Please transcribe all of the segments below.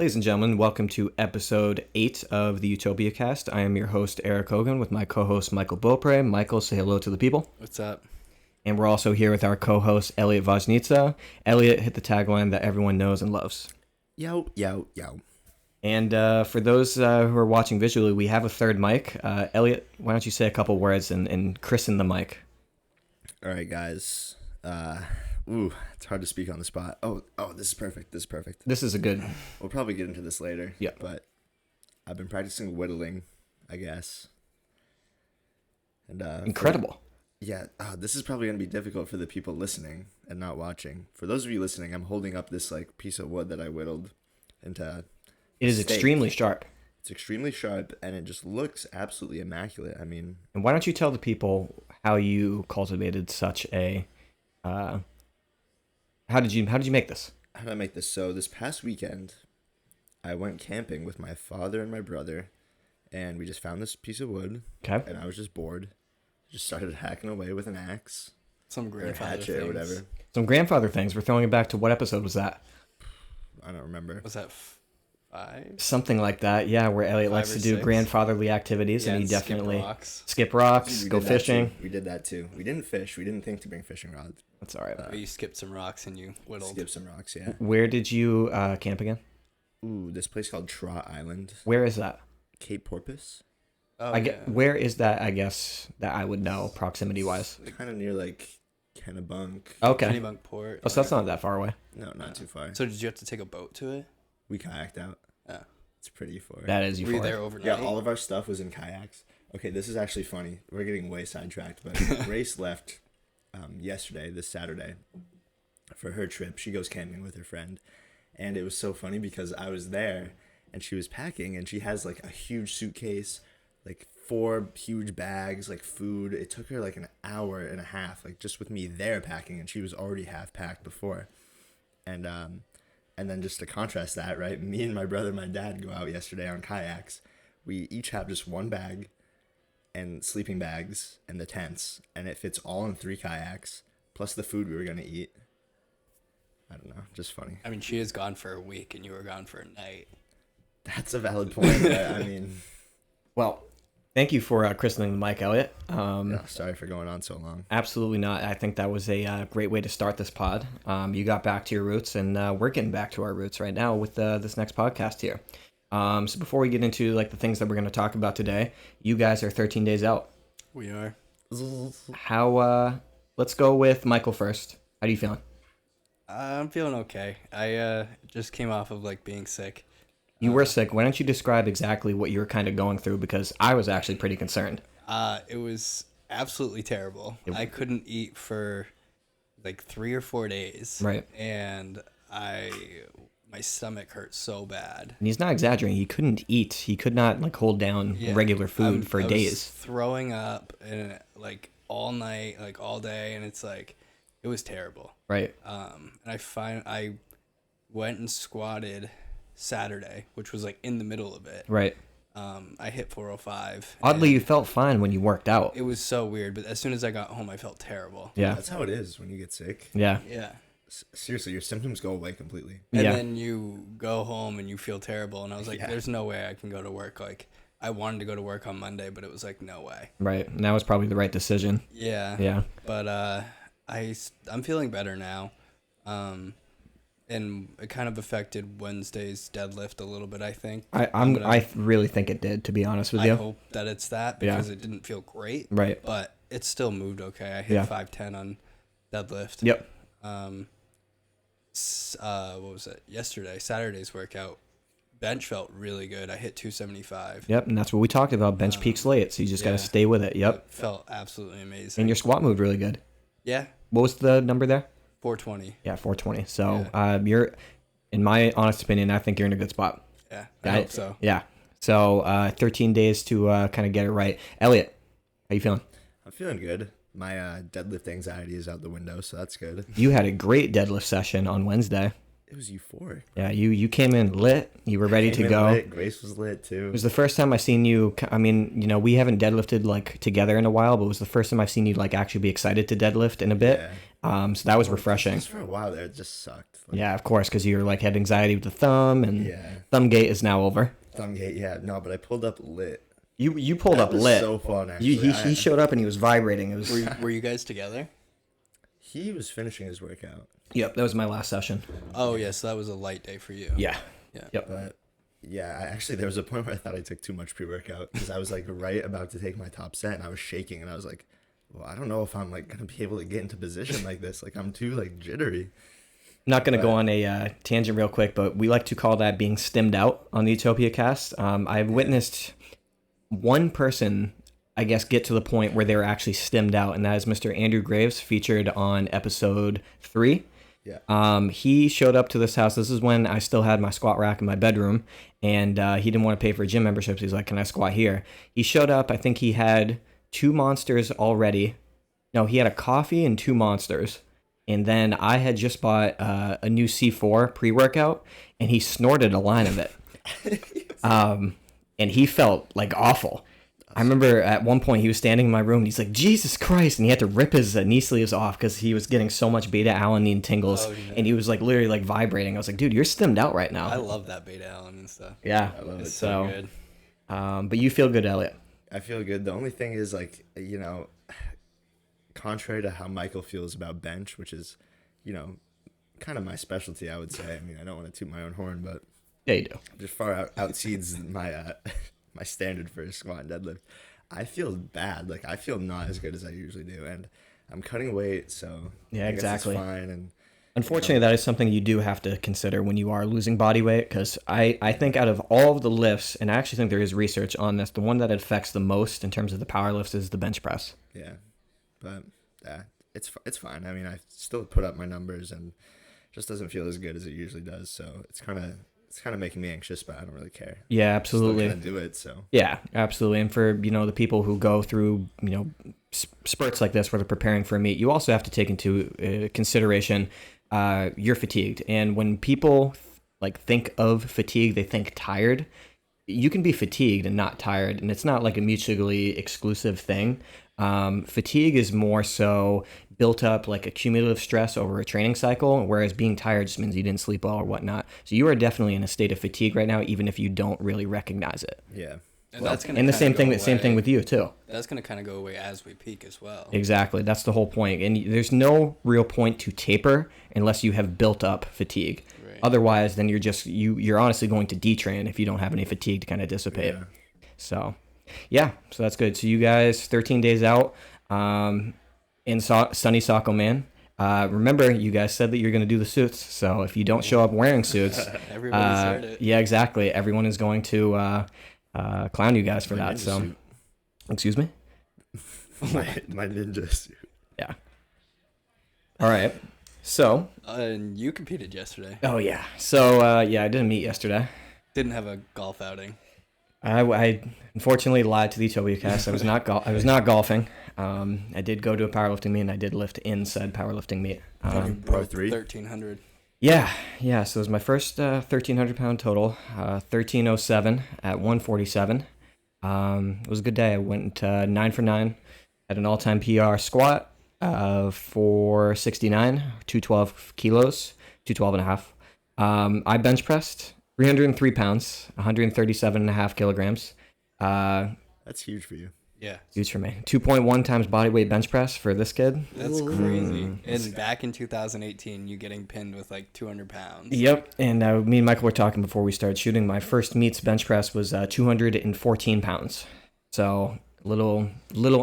Ladies and gentlemen, welcome to episode 8 of the Utopiacast. I am your host, Erik Hogan, with my co-host, Michael Beaupre. Michael, say hello to the people. What's up? And we're also here with our co-host, Elliot Vojnica. Elliot, hit the tagline that everyone knows and loves. Yo, yo, yo. And for those who are watching visually, we have a third mic. Elliot, why don't you say a couple words and christen the mic? All right, guys. It's hard to speak on the spot. Oh, this is perfect. This is a good... We'll probably get into this later. Yeah. But I've been practicing whittling, I guess. And Incredible. This is probably going to be difficult for the people listening and not watching. For those of you listening, I'm holding up this like piece of wood that I whittled into... It is steak. extremely sharp. It's extremely sharp, and it just looks absolutely immaculate. I mean... And why don't you tell the people how you cultivated such a... How did you make this? How did I make this? So this past weekend, I went camping with my father and my brother, and we just found this piece of wood. Okay. And I was just bored. Just started hacking away with an axe. Some grandfather hatchet things. or whatever. Some grandfather things. We're throwing it back to what episode was that? I don't remember. Was that 5? Something like that, yeah, where Elliot 5 likes or to do 6. grandfatherly activities, and he skip definitely rocks. skip rocks, We go did that fishing. too. We did that too. We didn't fish. We didn't think to bring fishing rods. That's all right. But you skipped some rocks and you whittled. Skip some rocks, yeah. Where did you camp again? Ooh, this place called Trot Island. Where is that? Cape Porpoise. Oh, Where is that? I guess that I would know proximity wise. Kind of near like Kennebunk. Okay. Kennebunk Port. Oh, so that's not that far away. No, not too far. So did you have to take a boat to it? We kayaked out. Oh. It's pretty far. That is Were you euphoric. there overnight? Yeah, all of our stuff was in kayaks. Okay, this is actually funny. We're getting way sidetracked, but Grace left yesterday, this Saturday, for her trip. She goes camping with her friend, and it was so funny because I was there, and she was packing, and she has like a huge suitcase, like 4 huge bags, like food. It took her like an hour and a half, like just with me there packing, and she was already half packed before, and then just to contrast that, right, me and my brother and my dad go out yesterday on kayaks. We each have just one bag and sleeping bags and the tents, and it fits all in 3 kayaks, plus the food we were going to eat. I don't know, just funny. I mean, she is gone for a week and you were gone for a night. That's a valid point, but I mean... Well, thank you for christening the mic, Elliot. Yeah, sorry for going on so long. Absolutely not. I think that was a great way to start this pod. You got back to your roots, and we're getting back to our roots right now with this next podcast here. So before we get into like the things that we're going to talk about today, you guys are 13 days out. We are. How? Let's go with Michael first. How are you feeling? I'm feeling okay. I just came off of like being sick. You were sick. Why don't you describe exactly what you were kind of going through? Because I was actually pretty concerned. It was absolutely terrible. I couldn't eat for like 3 or 4 days. Right. And my stomach hurt so bad. And he's not exaggerating. He couldn't eat. He could not like hold down regular food for I days. was throwing up and like all night, like all day, and it's like it was terrible. Right. And I went and squatted Saturday, which was like in the middle of it. Right. I hit 405. Oddly, you felt fine when you worked out. It was so weird, but as soon as I got home, I felt terrible. Yeah. That's how it is when you get sick. Yeah. Yeah. Seriously, your symptoms go away completely. And Yeah. then you go home and you feel terrible. And I was like, there's no way I can go to work. Like, I wanted to go to work on Monday, but it was like, no way. Right. And that was probably the right decision. Yeah. Yeah. But I'm feeling better now. And it kind of affected Wednesday's deadlift a little bit, I think. I really think it did, to be honest with you. I hope that it's that because it didn't feel great. Right. But it still moved okay. I hit 510 on deadlift. Yep. What was it? Saturday's workout. Bench felt really good. I hit 275. Yep, and that's what we talked about. Bench peaks late, so you just got to stay with it. Yep. It felt absolutely amazing. And your squat moved really good. Yeah. What was the number there? 420. Yeah, 420. So you're, in my honest opinion, I think you're in a good spot. Yeah, I hope so. Yeah. So 13 days to kind of get it right. Elliot, how you feeling? I'm feeling good. My deadlift anxiety is out the window, so that's good. You had a great deadlift session on Wednesday. It was euphoric. Yeah, you came in lit. You were ready to go. Lit. Grace was lit too. It was the first time I seen you. I mean, you know, we haven't deadlifted like together in a while, but it was the first time I've seen you like actually be excited to deadlift in a bit. Yeah. So that was refreshing. Just for a while there, it just sucked. Yeah, of course, because you're like had anxiety with the thumb, and thumb gate is now over. Thumb gate, yeah. No, but I pulled up lit. You pulled That up was lit. so fun, actually. He showed up and he was vibrating. It was. Were you guys together? He was finishing his workout. Yep, that was my last session. Oh, yeah, so that was a light day for you. Yeah. Yeah. Yep. But yeah, there was a point where I thought I took too much pre-workout because I was like right about to take my top set and I was shaking and I was like, well, I don't know if I'm like gonna be able to get into position like this. Like I'm too like jittery. Not going to go on a tangent real quick, but we like to call that being stimmed out on the Utopiacast. I've witnessed one person, I guess, get to the point where they're actually stimmed out, and that is Mr. Andrew Graves, featured on episode 3. Yeah. He showed up to this house. This is when I still had my squat rack in my bedroom, and he didn't want to pay for a gym membership. So he's like, "Can I squat here?" He showed up. I think he had 2 monsters already. No, he had a coffee and 2 monsters. And then I had just bought a new C4 pre-workout, and he snorted a line of it. And he felt like awful. I remember at one point he was standing in my room and he's like, Jesus Christ. And he had to rip his knee sleeves off because he was getting so much beta-alanine tingles. Oh, yeah. And he was like literally like vibrating. I was like, dude, you're stimmed out right now. I love that beta-alanine stuff. Yeah. I love it. It's so good. But you feel good, Elliot. I feel good. The only thing is like, you know, contrary to how Michael feels about bench, which is, you know, kind of my specialty, I would say. I mean, I don't want to toot my own horn, but yeah, you do. Just far outseeds my my standard for a squat and deadlift. I feel bad. Like I feel not as good as I usually do, and I'm cutting weight, so yeah, I guess exactly. it's fine. And unfortunately, that is something you do have to consider when you are losing body weight, because I think out of all of the lifts, and I actually think there is research on this, the one that affects the most in terms of the power lifts is the bench press. Yeah, but it's fine. I mean, I still put up my numbers, and just doesn't feel as good as it usually does. So it's kind of making me anxious, but I don't really care. Yeah, absolutely. Still gonna do it. So yeah, absolutely. And for the people who go through spurts like this where they're preparing for a meet, you also have to take into consideration you're fatigued. And when people think of fatigue, they think tired. You can be fatigued and not tired, and it's not like a mutually exclusive thing. Fatigue is more so built up like a cumulative stress over a training cycle, whereas being tired just means you didn't sleep well or whatnot. So you are definitely in a state of fatigue right now, even if you don't really recognize it. Yeah. And that's gonna and the same thing with you too. That's going to kind of go away as we peak as well. Exactly. That's the whole point. And there's no real point to taper unless you have built up fatigue. Right. Otherwise, then you're honestly going to detrain if you don't have any fatigue to kind of dissipate. Yeah. So that's good. So you guys, 13 days out in sunny Saco, man. Remember, you guys said that you're going to do the suits. So if you don't show up wearing suits, everybody's heard it. Yeah, exactly. Everyone is going to clown you guys for that. So, suit. Excuse me? my ninja suit. Yeah. All right. So. And you competed yesterday. Oh, yeah. So, I didn't meet yesterday. Didn't have a golf outing. I unfortunately lied to the Utopiacast. I was not golfing. I did go to a powerlifting meet, and I did lift in said powerlifting meet. Pro 3? 1,300. Yeah. So it was my first 1,300 pound total. 1307 at 147. It was a good day. I went 9 for 9 at an all-time PR squat of 469, 212 kilos, 212 and a half. I bench pressed 303 pounds, 137.5 kilograms. That's huge for you. Yeah. Huge for me. 2.1 times body weight bench press for this kid. That's crazy. And back in 2018, you getting pinned with 200 pounds. Yep. And me and Michael were talking before we started shooting. My first meets bench press was 214 pounds. So a little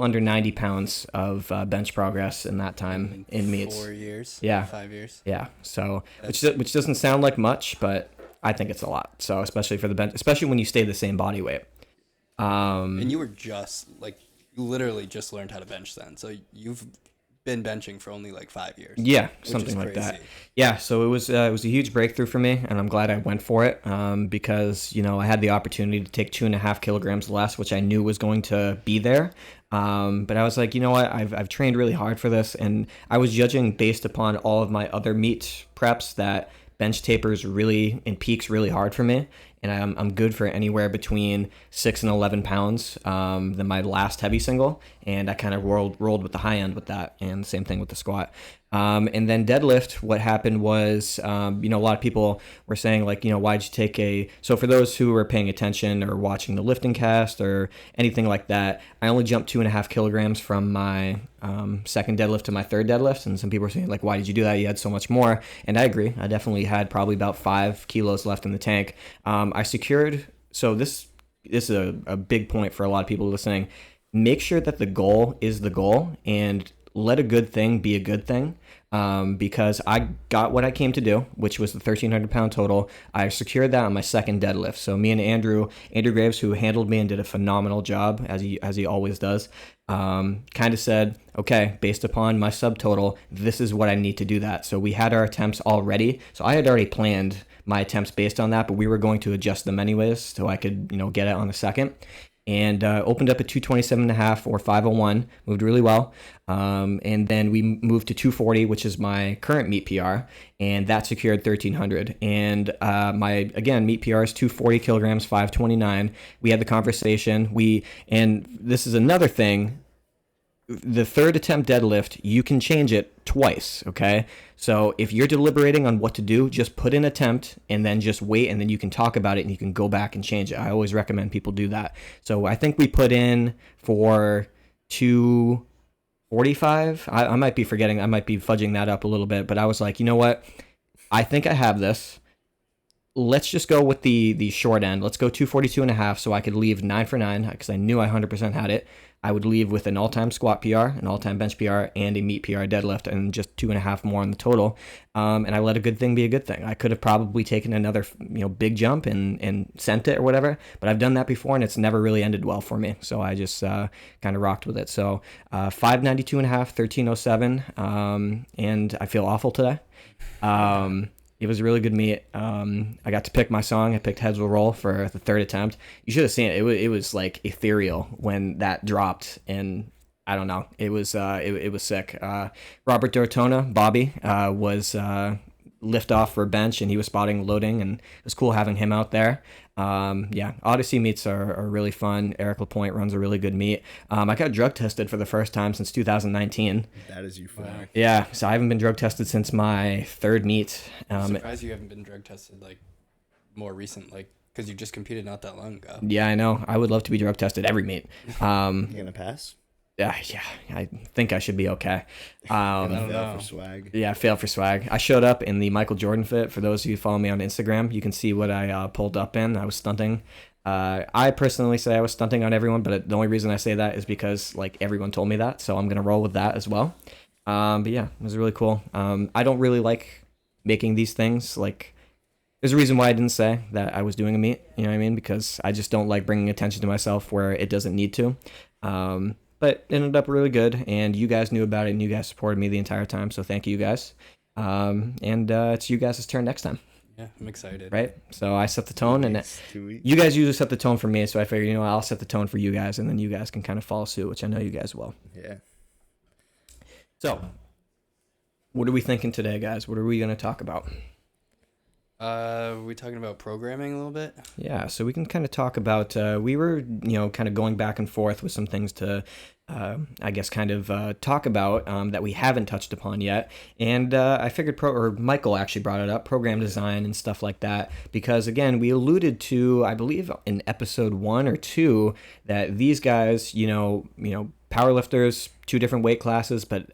under 90 pounds of bench progress in that time in meets. 4 years? Yeah. 5 years? Yeah. So which doesn't sound like much, but I think it's a lot. So especially for the bench, especially when you stay the same body weight. And you were you literally just learned how to bench then. So you've been benching for only 5 years. Yeah, something like that. Yeah, so it was a huge breakthrough for me, and I'm glad I went for it because I had the opportunity to take 2.5 kilograms less, which I knew was going to be there. But I was like, you know what? I've trained really hard for this, and I was judging based upon all of my other meet preps that bench tapers really and peaks really hard for me. And I'm good for anywhere between 6 and 11 pounds than my last heavy single. And I kind of rolled with the high end with that. And same thing with the squat. And then deadlift, what happened was, a lot of people were saying like, why'd you take so for those who are paying attention or watching the lifting cast or anything like that, I only jumped 2.5 kilograms from my second deadlift to my third deadlift. And some people were saying like, why did you do that? You had so much more. And I agree. I definitely had probably about 5 kilos left in the tank. I secured, so this is a big point for a lot of people listening. Make sure that the goal is the goal and let a good thing be a good thing, because I got what I came to do, which was the 1,300 pound total. I secured that on my second deadlift. So me and Andrew Graves, who handled me and did a phenomenal job as he always does, kind of said, okay, based upon my subtotal, this is what I need to do that. So we had our attempts already. So I had already planned my attempts based on that, but we were going to adjust them anyways so I could, get it on the second. And opened up at 227.5 or 501, moved really well. And then we moved to 240, which is my current meet PR, and that secured 1,300. And my, again, meet PR is 240 kilograms, 529. We had the conversation. And this is another thing. The third attempt deadlift, you can change it twice, okay? So if you're deliberating on what to do, just put in attempt and then just wait, and then you can talk about it and you can go back and change it. I always recommend people do that. So I think we put in for 245. I might be forgetting. I might be fudging that up a little bit, but I was like, you know what? I think I have this. Let's just go with the short end. Let's go 242.5 so I could leave 9 for 9 because I knew I 100% had it. I would leave with an all-time squat PR, an all-time bench PR, and a meet PR deadlift, and just 2.5 more on the total. And I let a good thing be a good thing. I could have probably taken another, big jump and sent it or whatever, but I've done that before, and it's never really ended well for me. So I just kind of rocked with it. So 592.5, 1307, and I feel awful today. It was a really good meet. I got to pick my song. I picked Heads Will Roll for the third attempt. You should have seen it. It was like ethereal when that dropped, and I don't know. It was sick. Robert Dortona, Bobby, was lift off for bench, and he was spotting loading, and it was cool having him out there. Odyssey meets are really fun. Erik LaPointe runs a really good meet. I got drug tested for the first time since 2019. That is euphoric. Yeah, so I haven't been drug tested since my third meet. I'm surprised you haven't been drug tested like more recent, like because you just competed not that long ago. Yeah, I know. I would love to be drug tested every meet. You gonna pass? Yeah, I think I should be okay. Fail for swag. Yeah, fail for swag. I showed up in the Michael Jordan fit. For those of you who follow me on Instagram, you can see what I pulled up in. I was stunting. I personally say I was stunting on everyone, but the only reason I say that is because like everyone told me that, so I'm gonna roll with that as well. But yeah, it was really cool. I don't really like making these things like. There's a reason why I didn't say that I was doing a meet. You know what I mean? Because I just don't like bringing attention to myself where it doesn't need to. But it ended up really good, and you guys knew about it, and you guys supported me the entire time, so thank you guys. And it's you guys' turn next time. Yeah, I'm excited. Right? So I set the tone, and you guys usually set the tone for me, so I figured, I'll set the tone for you guys, and then you guys can kind of follow suit, which I know you guys will. Yeah. So, what are we thinking today, guys? What are we going to talk about? We talking about programming a little bit? Yeah, so we can kind of talk about, we were, kind of going back and forth with some things to, I guess, kind of talk about that we haven't touched upon yet. And I figured, Michael actually brought it up, program design and stuff like that, because again, we alluded to, I believe in episode 1 or 2, that these guys, powerlifters, 2 different weight classes, but,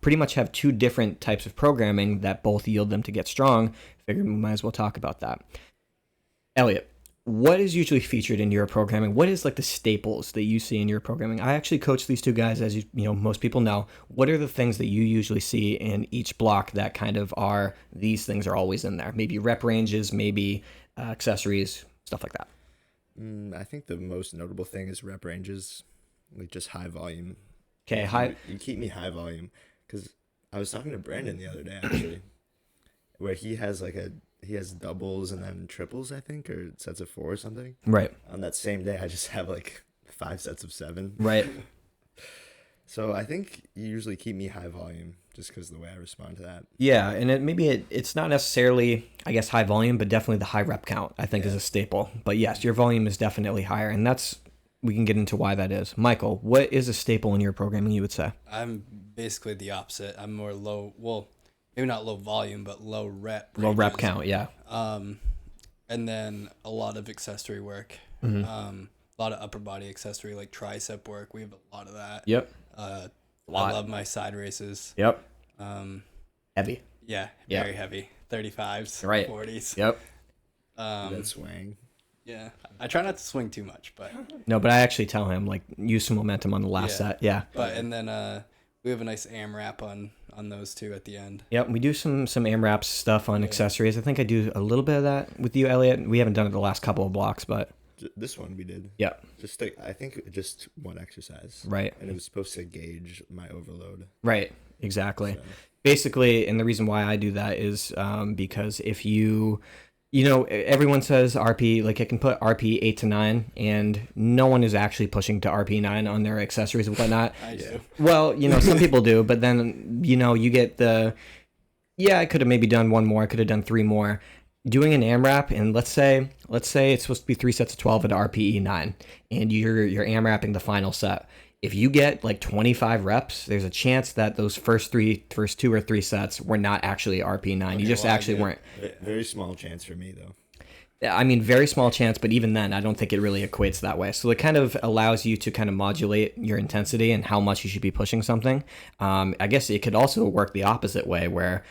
pretty much have 2 different types of programming that both yield them to get strong. Figured we might as well talk about that. Elliot, what is usually featured in your programming? What is like the staples that you see in your programming? I actually coach these 2 guys, as most people know. What are the things that you usually see in each block that kind of are, these things are always in there? Maybe rep ranges, maybe accessories, stuff like that. I think the most notable thing is rep ranges, like just high volume. Okay, You keep me high volume, because I was talking to Brandon the other day, actually. Where he has doubles and then triples, I think, or sets of 4 or something. Right. On that same day, I just have like 5 sets of 7. Right. So I think you usually keep me high volume just because of the way I respond to that. Yeah, and it's not necessarily, I guess, high volume, but definitely the high rep count, I think, is a staple. But yes, your volume is definitely higher, and that's we can get into why that is. Michael, what is a staple in your programming, you would say? I'm basically the opposite. I'm more low, well, maybe not low volume, but low rep. Low rep ranges. count, yeah. And then a lot of accessory work. Mm-hmm. A lot of upper body accessory, like tricep work. We have a lot of that. Yep. I love my side races. Yep. Heavy. Yeah, very heavy. 35s, right. 40s. Yep. That swing. Yeah, I try not to swing too much, but no, but I actually tell him like use some momentum on the last set. Yeah. But and then we have a nice AMRAP on those two at the end. Yep, we do some AMRAP stuff on accessories. I think I do a little bit of that with you, Elliot. We haven't done it the last couple of blocks, but this one we did. Yeah. I think just one exercise. Right. And it was supposed to gauge my overload. Right. Exactly. So. Basically, and the reason why I do that is because if you everyone says RP, like it can put RP 8 to 9, and no one is actually pushing to RP 9 on their accessories and whatnot. I do. Well, some people do, but then, you get I could have maybe done one more, I could have done 3 more. Doing an AMRAP, and let's say it's supposed to be 3 sets of 12 at RPE 9, and you're AMRAPing the final set. If you get like 25 reps, there's a chance that those first 2 or 3 sets were not actually RP 9. You just actually weren't. Very small chance for me, though. I mean, very small chance, but even then, I don't think it really equates that way. So it kind of allows you to kind of modulate your intensity and how much you should be pushing something. I guess it could also work the opposite way where,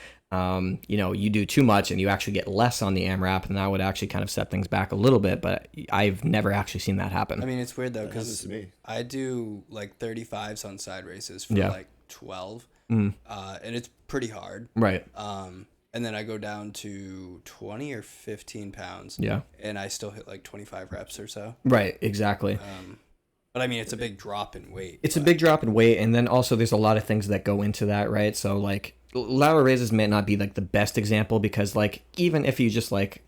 you do too much and you actually get less on the AMRAP, and that would actually kind of set things back a little bit, but I've never actually seen that happen. I mean, it's weird though, because I do like 35s on side races for like 12, and it's pretty hard. Right. And then I go down to 20 or 15 pounds. Yeah. And I still hit like 25 reps or so. Right, exactly. But I mean, it's a big drop in weight. It's a big drop in weight, and then also there's a lot of things that go into that, right? So like lateral raises may not be like the best example, because like even if you just like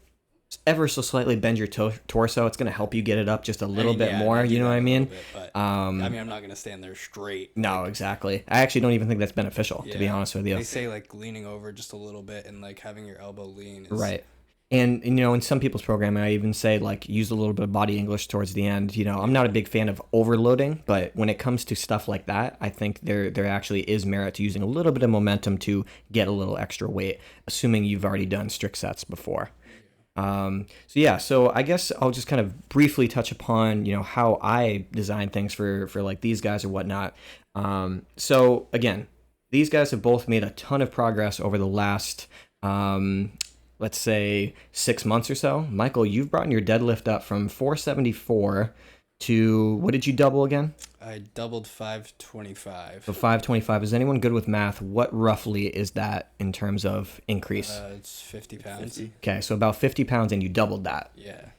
ever so slightly bend your torso, it's going to help you get it up just a little bit more, you know what I mean? But, I mean, I'm not going to stand there straight. No, exactly. I actually don't even think that's beneficial, to be honest with you. They say like leaning over just a little bit and like having your elbow lean is... Right. And in some people's programming, I even say like use a little bit of body English towards the end. I'm not a big fan of overloading, but when it comes to stuff like that, I think there actually is merit to using a little bit of momentum to get a little extra weight, assuming you've already done strict sets before. So I guess I'll just kind of briefly touch upon, how I design things for like these guys or whatnot. So again, these guys have both made a ton of progress over the last, let's say 6 months or so. Michael, you've brought your deadlift up from 474 to, what did you double again? I doubled 525. So 525. Is anyone good with math? What roughly is that in terms of increase? It's 50 pounds. 50. Okay, so about 50 pounds, and you doubled that. Yeah.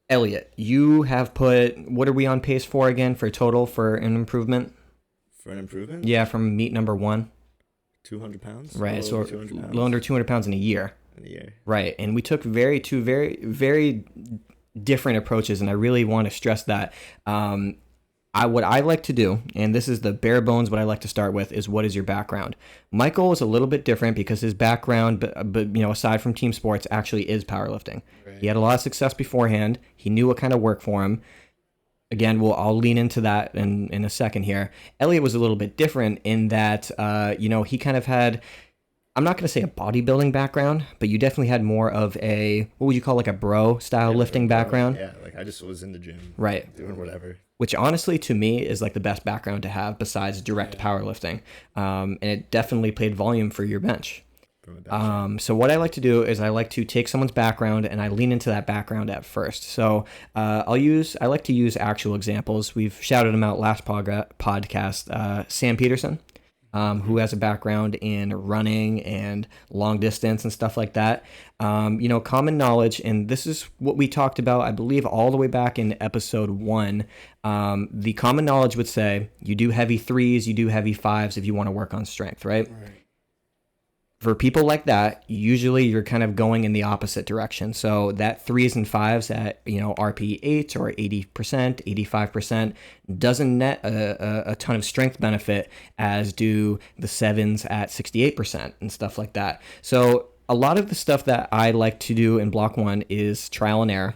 Elliot, you have put, what are we on pace for again for total for an improvement? For an improvement? Yeah, from meet number 1. 200 pounds? Right, so 200 pounds. low under 200 pounds in a year. Right, and we took two very, very different approaches, and I really want to stress that. What I like to do, and this is the bare bones, what I like to start with, is what is your background? Michael is a little bit different because his background, but aside from team sports, actually is powerlifting. Right. He had a lot of success beforehand. He knew what kind of worked for him. Again, I'll lean into that in a second here. Elliot was a little bit different in that, he kind of had, I'm not going to say a bodybuilding background, but you definitely had more of a, what would you call like a bro style lifting background? Yeah, like I just was in the gym. Right. Doing whatever. Which honestly, to me, is like the best background to have besides direct powerlifting. And it definitely played volume for your bench. So what I like to do is I like to take someone's background and I lean into that background at first. So I like to use actual examples. We've shouted him out last podcast, Sam Peterson. Who has a background in running and long distance and stuff like that. Common knowledge, and this is what we talked about, I believe, all the way back in episode 1. The common knowledge would say you do heavy 3s, you do heavy 5s if you want to work on strength, right? For people like that, usually you're kind of going in the opposite direction. So that 3s and 5s at RP 8 or 80%, 85% doesn't net a ton of strength benefit as do the 7s at 68% and stuff like that. So a lot of the stuff that I like to do in block 1 is trial and error.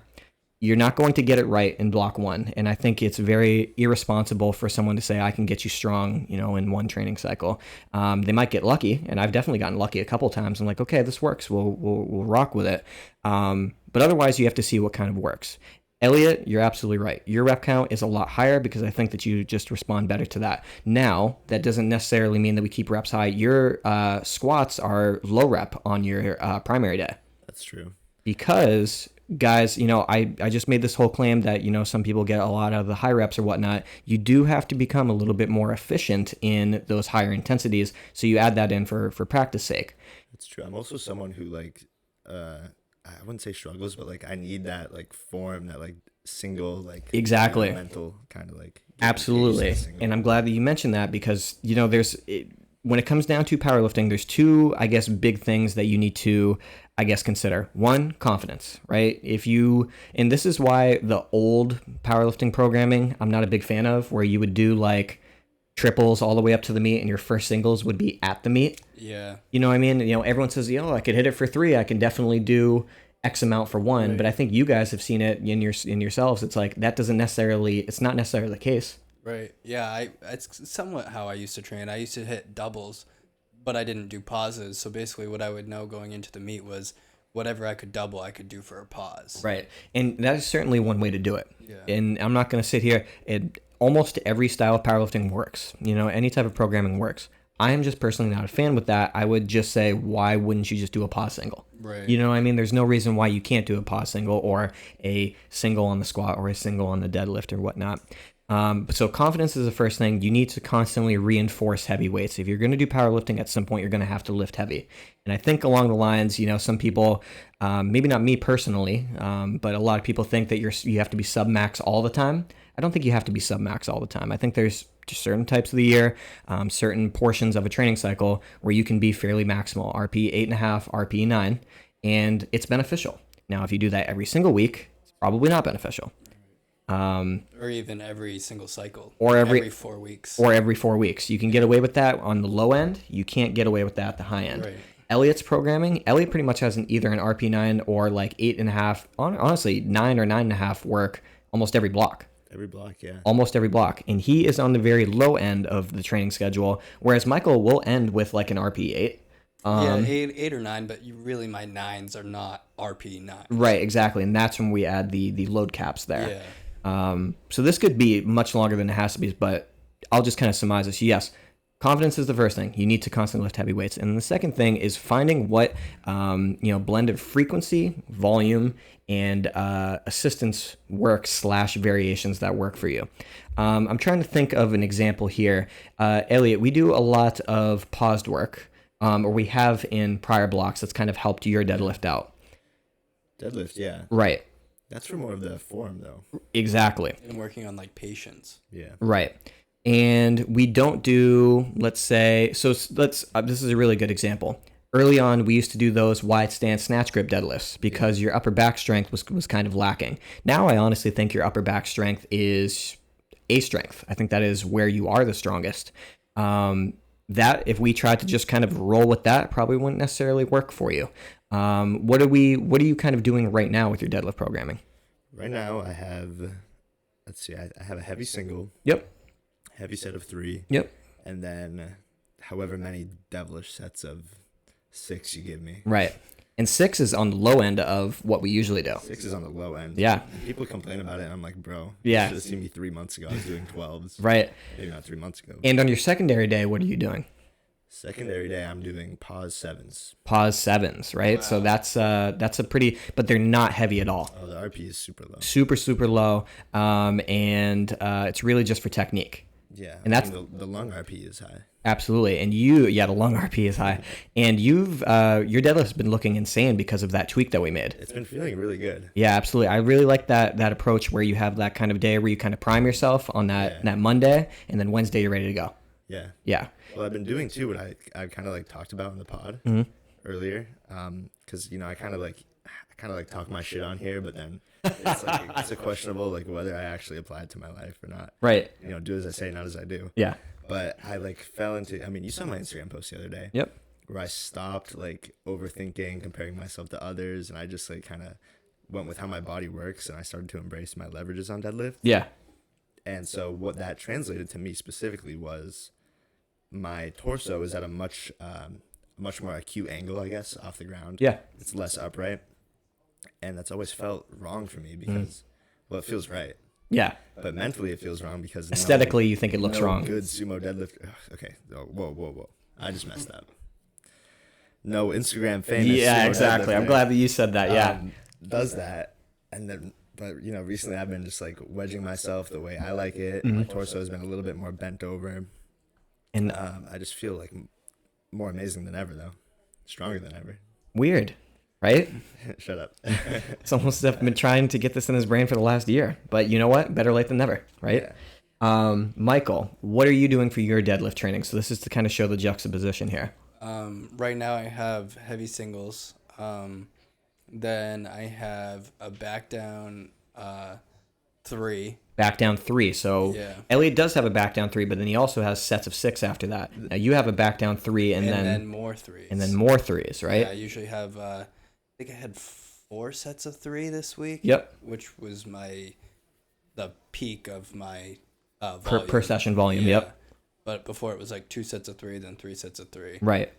you're not going to get it right in block one. And I think it's very irresponsible for someone to say, I can get you strong, in one training cycle. They might get lucky, and I've definitely gotten lucky a couple times. I'm like, okay, this works. We'll rock with it. But otherwise, you have to see what kind of works. Elliot, you're absolutely right. Your rep count is a lot higher because I think that you just respond better to that. Now, that doesn't necessarily mean that we keep reps high. Your squats are low rep on your primary day. That's true. Because, guys, I just made this whole claim that, some people get a lot out of the high reps or whatnot. You do have to become a little bit more efficient in those higher intensities. So you add that in for practice sake. That's true. I'm also someone who I wouldn't say struggles, but I need that form, that single exactly mental kind of absolutely. And I'm glad that you mentioned that because when it comes down to powerlifting, there's two, I guess, big things that you need to, I guess, consider. One, confidence, right? And this is why the old powerlifting programming I'm not a big fan of, where you would do triples all the way up to the meet and your first singles would be at the meet. Yeah. You know what I mean? Everyone says, I could hit it for 3. I can definitely do X amount for 1. Right. But I think you guys have seen it in yourselves. It's it's not necessarily the case. Right. Yeah. It's somewhat how I used to train. I used to hit doubles, but I didn't do pauses. So basically what I would know going into the meet was whatever I could double, I could do for a pause. Right. And that is certainly one way to do it. Yeah. And I'm not going to sit here almost every style of powerlifting works. Any type of programming works. I am just personally not a fan with that. I would just say, why wouldn't you just do a pause single? Right. You know what I mean? There's no reason why you can't do a pause single or a single on the squat or a single on the deadlift or whatnot. So confidence is the first thing. You need to constantly reinforce heavy weights. If you're going to do powerlifting, at some point you're going to have to lift heavy. And I think along the lines, some people, maybe not me personally, but a lot of people think that you have to be sub-max all the time. I don't think you have to be sub-max all the time. I think there's just certain types of the year, certain portions of a training cycle where you can be fairly maximal, RP 8.5, RP 9, and it's beneficial. Now, if you do that every single week, it's probably not beneficial. Or even every single cycle. Or every 4 weeks. Or every 4 weeks. You can get away with that on the low end. You can't get away with that at the high end. Right. Elliot's programming, Elliot pretty much has either an RP 9 or 8.5, honestly 9 or 9.5 work almost every block. Every block, yeah. Almost every block. And he is on the very low end of the training schedule, whereas Michael will end with an RP 8. Yeah, 8 or 9, but my 9s are not RP 9. Right, exactly. And that's when we add the load caps there. Yeah. So this could be much longer than it has to be, but I'll just kind of surmise this. Yes, confidence is the first thing. You need to constantly lift heavy weights. And the second thing is finding what, blend of frequency, volume, and assistance work / variations that work for you. I'm trying to think of an example here. Elliot, we do a lot of paused work, or we have in prior blocks that's kind of helped your deadlift out. Deadlift, yeah. Right. That's for more of the form, though. Exactly. And working on patience. Yeah. Right. And we don't do, let's say, this is a really good example. Early on, we used to do those wide stance snatch grip deadlifts because your upper back strength was kind of lacking. Now, I honestly think your upper back strength is a strength. I think that is where you are the strongest. That if we tried to just kind of roll with that, probably wouldn't necessarily work for you. What are you kind of doing right now with your deadlift programming? Right now, I have, I have a heavy single. Yep. Heavy set of 3. Yep. And then however many devilish sets of 6 you give me. Right. And 6 is on the low end of what we usually do. 6 is on the low end. Yeah. People complain about it, and I'm like, bro, yeah. You should have seen me 3 months ago. I was doing 12s. Right. Maybe not 3 months ago. And on your secondary day, what are you doing? Secondary day, I'm doing pause 7s. Pause 7s, right? Wow. So that's a pretty, but they're not heavy at all. Oh, the RP is super low. Super low. And it's really just for technique. Yeah. And that's the lung RP is high. Absolutely. And the lung RP is high. And your deadlift's been looking insane because of that tweak that we made. It's been feeling really good. Yeah, absolutely. I really like that approach where you have that kind of day where you kind of prime yourself on that Monday, and then Wednesday you're ready to go. Yeah. Yeah. Well, I've been doing too what I kind of talked about in the pod earlier, because I kind of talk my shit on here, but then it's a questionable whether I actually apply it to my life or not. Right. Do as I say, not as I do. Yeah. But I fell into. I mean, you saw my Instagram post the other day. Yep. Where I stopped overthinking, comparing myself to others, and I just kind of went with how my body works, and I started to embrace my leverages on deadlift. Yeah. And so what that translated to me specifically was my torso is at a much more acute angle, I guess, off the ground. Yeah. It's less upright. And that's always felt wrong for me because, well, it feels right. Yeah. But mentally it feels wrong because aesthetically you think it looks wrong. Good sumo deadlift. Ugh, okay. Oh, whoa. I just messed up. No Instagram famous. Yeah, sumo exactly. I'm glad that you said that. Yeah. Does that. And then, but you know, recently I've been just like wedging myself the way I like it. My torso has been a little bit more bent over. And I just feel like more amazing than ever, though. Stronger than ever. Weird, right? Shut up. It's almost as if I've been trying to get this in his brain for the last year. But you know what? Better late than never, right? Yeah. Michael, what are you doing for your deadlift training? So this is to kind of show the juxtaposition here. Right now I have heavy singles. Then I have a back down 3. Back down 3. So yeah. Elliot does have a back down 3, but then he also has sets of 6 after that. Now you have a back down 3 and then more 3s. And then more 3s, right? Yeah, I usually have I think I had 4 sets of 3 this week. Yep. Which was the peak of my volume. Per session volume, yeah. Yep. But before it was like 2 sets of 3, then 3 sets of 3. Right.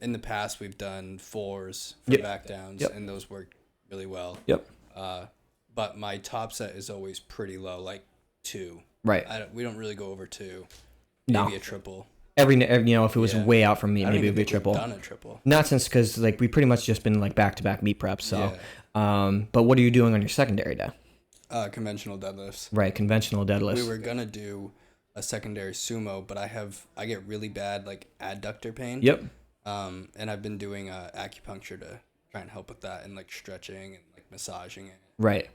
In the past we've done 4s for Yep. back downs, Yep. and those worked really well. Yep. But my top set is always pretty low, like 2. Right. We don't really go over 2. No. Maybe a triple. Every if it was way out from me, maybe it would be a triple. Done a triple. Not since because like we pretty much just been like back to back meet preps. So, but what are you doing on your secondary day? Conventional deadlifts. Right, conventional deadlifts. We were gonna do a secondary sumo, but I get really bad like adductor pain. Yep. And I've been doing acupuncture to try and help with that and like stretching and like massaging it. Right.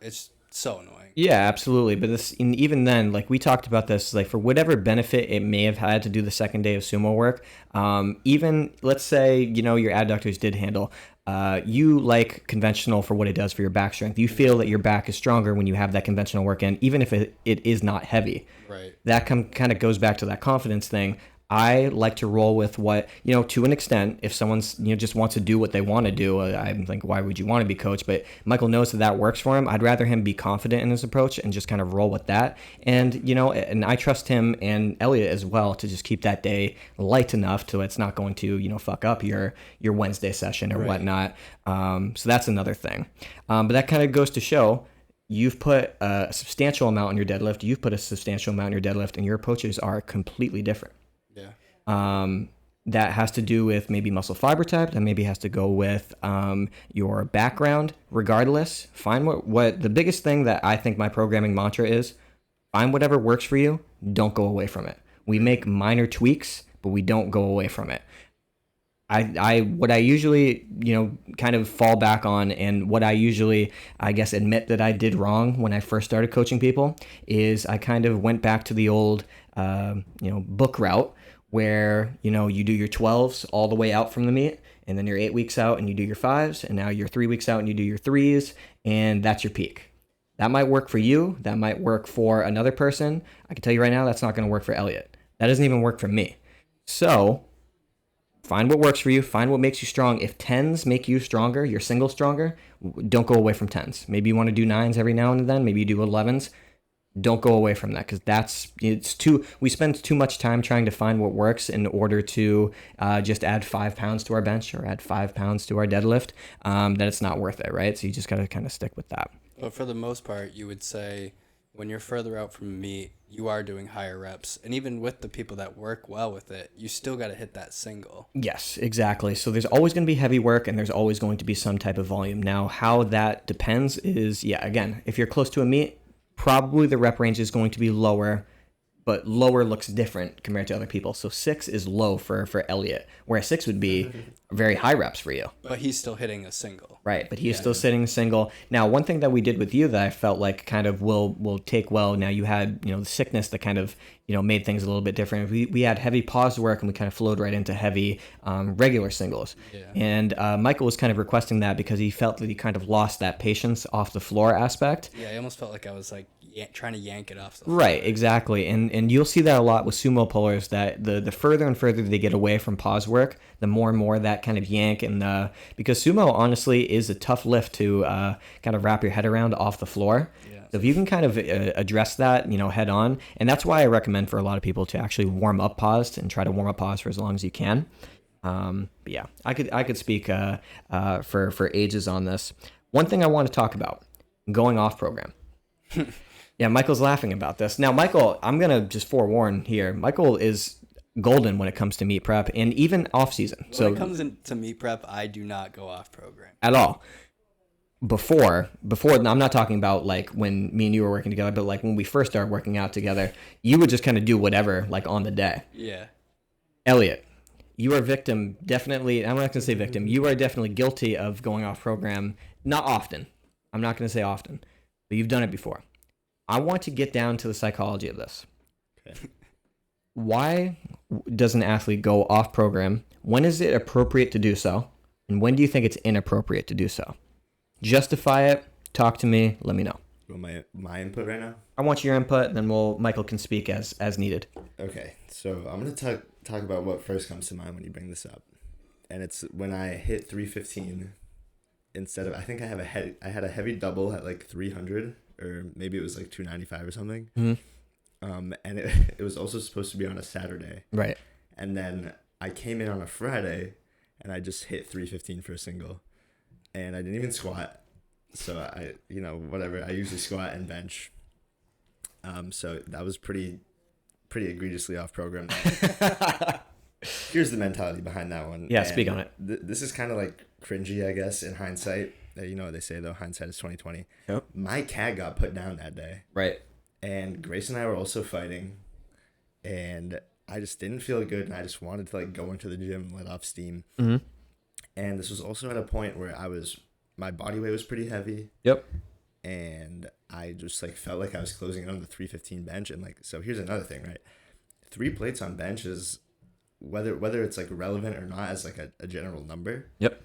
It's so annoying. Yeah, absolutely. But even then, like we talked about this, like for whatever benefit it may have had to do the second day of sumo work, even let's say, your adductors did handle, you like conventional for what it does for your back strength. You feel that your back is stronger when you have that conventional work in, even if it is not heavy. Right. That kind of goes back to that confidence thing. I like to roll with what, to an extent, if someone's, just wants to do what they want to do, I'm like, why would you want to be coached? But Michael knows that works for him. I'd rather him be confident in his approach and just kind of roll with that. And, and I trust him and Elliot as well to just keep that day light enough so it's not going to, fuck up your Wednesday session or whatnot. So that's another thing. But that kind of goes to show you've put a substantial amount on your deadlift. You've put a substantial amount on your deadlift and your approaches are completely different. Yeah. That has to do with maybe muscle fiber type. That maybe has to go with your background. Regardless, find what the biggest thing that I think my programming mantra is: find whatever works for you. Don't go away from it. We make minor tweaks, but we don't go away from it. What I usually kind of fall back on, and what I usually I guess admit that I did wrong when I first started coaching people is I kind of went back to the old book route, where, you do your 12s all the way out from the meet, and then you're 8 weeks out and you do your 5s, and now you're 3 weeks out and you do your 3s, and that's your peak. That might work for you. That might work for another person. I can tell you right now, that's not going to work for Elliot. That doesn't even work for me. So find what works for you. Find what makes you strong. If 10s make you stronger, your single stronger, don't go away from 10s. Maybe you want to do 9s every now and then. Maybe you do 11s. Don't go away from that, because we spend too much time trying to find what works in order to just add 5 pounds to our bench or add 5 pounds to our deadlift, that it's not worth it, right? So you just got to kind of stick with that. But for the most part, you would say when you're further out from meet, you are doing higher reps. And even with the people that work well with it, you still got to hit that single. Yes, exactly. So there's always going to be heavy work and there's always going to be some type of volume. Now, how that depends is, again, if you're close to a meet, probably the rep range is going to be lower, but lower looks different compared to other people. So 6 is low for Elliot, whereas 6 would be very high reps for you. But he's still hitting a single. Right, but he's still sitting single. Now, one thing that we did with you that I felt like kind of will take well, now you had, the sickness that kind of, made things a little bit different. We had heavy pause work and we kind of flowed right into heavy regular singles. Yeah. And Michael was kind of requesting that because he felt that he kind of lost that patience off the floor aspect. Yeah, I almost felt like I was like trying to yank it off the floor. Right, exactly. And you'll see that a lot with sumo pullers, that the further and further they get away from pause work, the more and more that kind of yank, and because sumo honestly is a tough lift to kind of wrap your head around off the floor. Yeah. So if you can kind of address that, head on, and that's why I recommend for a lot of people to actually warm up paused and try to warm up pause for as long as you can. But yeah, I could speak for ages on this. One thing I want to talk about, going off program. Yeah, Michael's laughing about this. Now, Michael, I'm going to just forewarn here. Michael is golden when it comes to meet prep and even off season. When it comes into meet prep, I do not go off program. At all. Before, I'm not talking about like when me and you were working together, but like when we first started working out together, you would just kind of do whatever like on the day. Yeah. Elliot, you are victim, definitely. I'm not going to say victim. You are definitely guilty of going off program. Not often. I'm not going to say often, but you've done it before. I want to get down to the psychology of this. Okay. Why does an athlete go off program? When is it appropriate to do so? And when do you think it's inappropriate to do so? Justify it. Talk to me. Let me know. You want my input right now? I want your input, and then Michael can speak as needed. Okay, so I'm going to talk about what first comes to mind when you bring this up. And it's when I hit 315 instead of, I think I had a heavy double at like 300, or maybe it was like 295 or something. Mm-hmm. And it was also supposed to be on a Saturday. Right. And then I came in on a Friday and I just hit 315 for a single. And I didn't even squat. So whatever. I usually squat and bench. So that was pretty egregiously off program. Here's the mentality behind that one. Yeah, and speak on it. This is kind of like cringy, I guess, in hindsight. You know what they say though, hindsight is 20/20. Yep. My cat got put down that day. Right. And Grace and I were also fighting, and I just didn't feel good, and I just wanted to like go into the gym and let off steam. Mm-hmm. And this was also at a point where my body weight was pretty heavy. Yep. And I just like felt like I was closing in on the 315 bench, and like, so here's another thing, right? 3 plates on bench is whether it's like relevant or not as like a general number. Yep.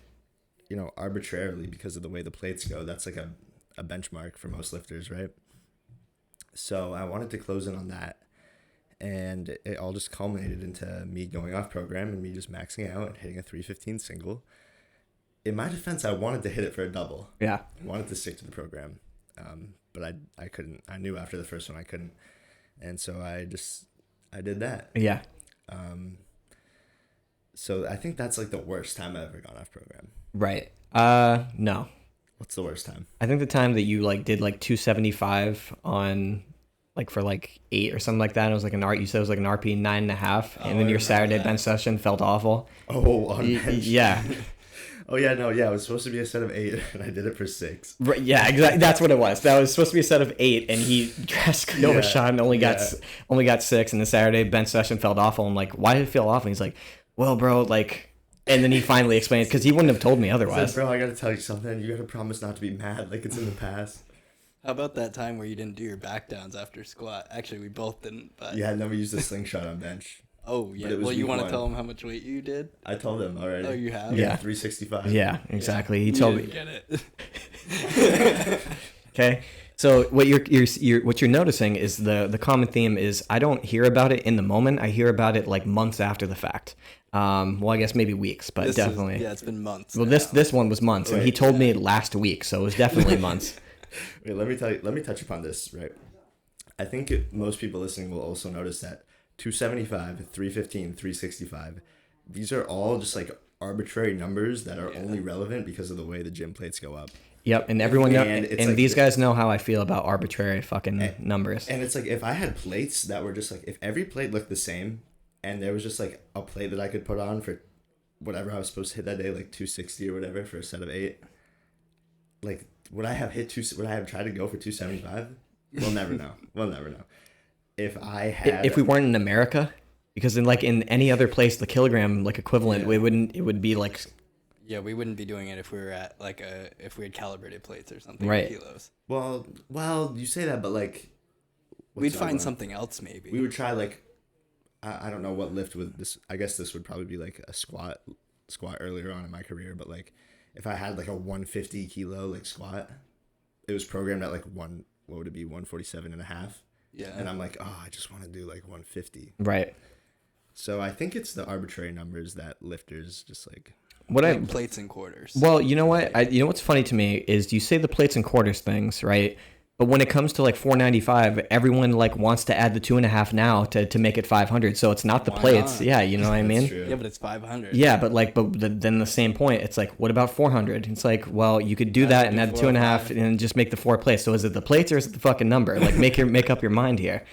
Arbitrarily, because of the way the plates go, that's like a benchmark for most lifters, right? So I wanted to close in on that, and it all just culminated into me going off program and me just maxing out and hitting a 315 single. In my defense, I wanted to hit it for a double. Yeah. I wanted to stick to the program, but I couldn't. I knew after the first one I couldn't, and so I did that. Yeah. So I think that's like the worst time I've ever gone off program. Right. No. What's the worst time? I think the time that you like did like 275 on like for like 8 or something like that. It was like you said it was like an RP 9.5, and then your Saturday bench session felt awful. Oh, on bench. Yeah. Oh yeah, no, yeah. It was supposed to be a set of 8, and I did it for 6. Right. Yeah. Exactly. That's what it was. That was supposed to be a set of 8, and he overshot and only got 6. And the Saturday bench session felt awful. I'm like, why did it feel awful? And he's like, well, bro, like. And then he finally explained, because he wouldn't have told me otherwise. Bro, I gotta tell you something. You gotta promise not to be mad, like it's in the past. How about that time where you didn't do your back downs after squat? Actually, we both didn't. But Yeah, then we used a slingshot on bench. Oh yeah. Well, you want to tell him how much weight you did? I told him already. Oh, you have? Yeah. 365. Yeah, exactly. He You told me. didn't get it. Okay. So what you're noticing is the common theme is I don't hear about it in the moment. I hear about it like months after the fact. Well, I guess maybe weeks, but definitely. It's been months. Well, now. this one was months, and he told me last week, so it was definitely months. Wait, let me touch upon this, right? I think most people listening will also notice that 275, 315, 365, these are all just like arbitrary numbers that are only relevant because of the way the gym plates go up. Yep, and everyone and like, these guys know how I feel about arbitrary fucking numbers. And it's like if I had plates that were just like, if every plate looked the same, and there was just like a plate that I could put on for whatever I was supposed to hit that day, like 260 or whatever for a set of 8, like would I have tried to go for 275? We'll never know. If we weren't in America, because in any other place, the kilogram like equivalent, it would be like. Yeah, we wouldn't be doing it if we were at if we had calibrated plates or something. Right. Kilos. Well, you say that, but like. We'd find something else maybe. We would try like. I don't know what lift would this. I guess this would probably be like a squat earlier on in my career, but like if I had like a 150 kilo like squat, it was programmed at like what would it be, 147.5. Yeah. And I'm like, oh, I just want to do like 150. Right. So I think it's the arbitrary numbers that lifters just like. like plates and quarters. Well, you know what? You know what's funny to me is you say the plates and quarters things, right? But when it comes to like 495, everyone like wants to add the 2.5 now to make it 500. So it's not the Why plates. not? Yeah, you know what I mean? True. Yeah, but it's 500. Yeah, but then the same point. It's like, what about 400? It's like, well, you could do that and add 2.5 and just make the 4 plates. So is it the plates or is it the fucking number? Like make up your mind here.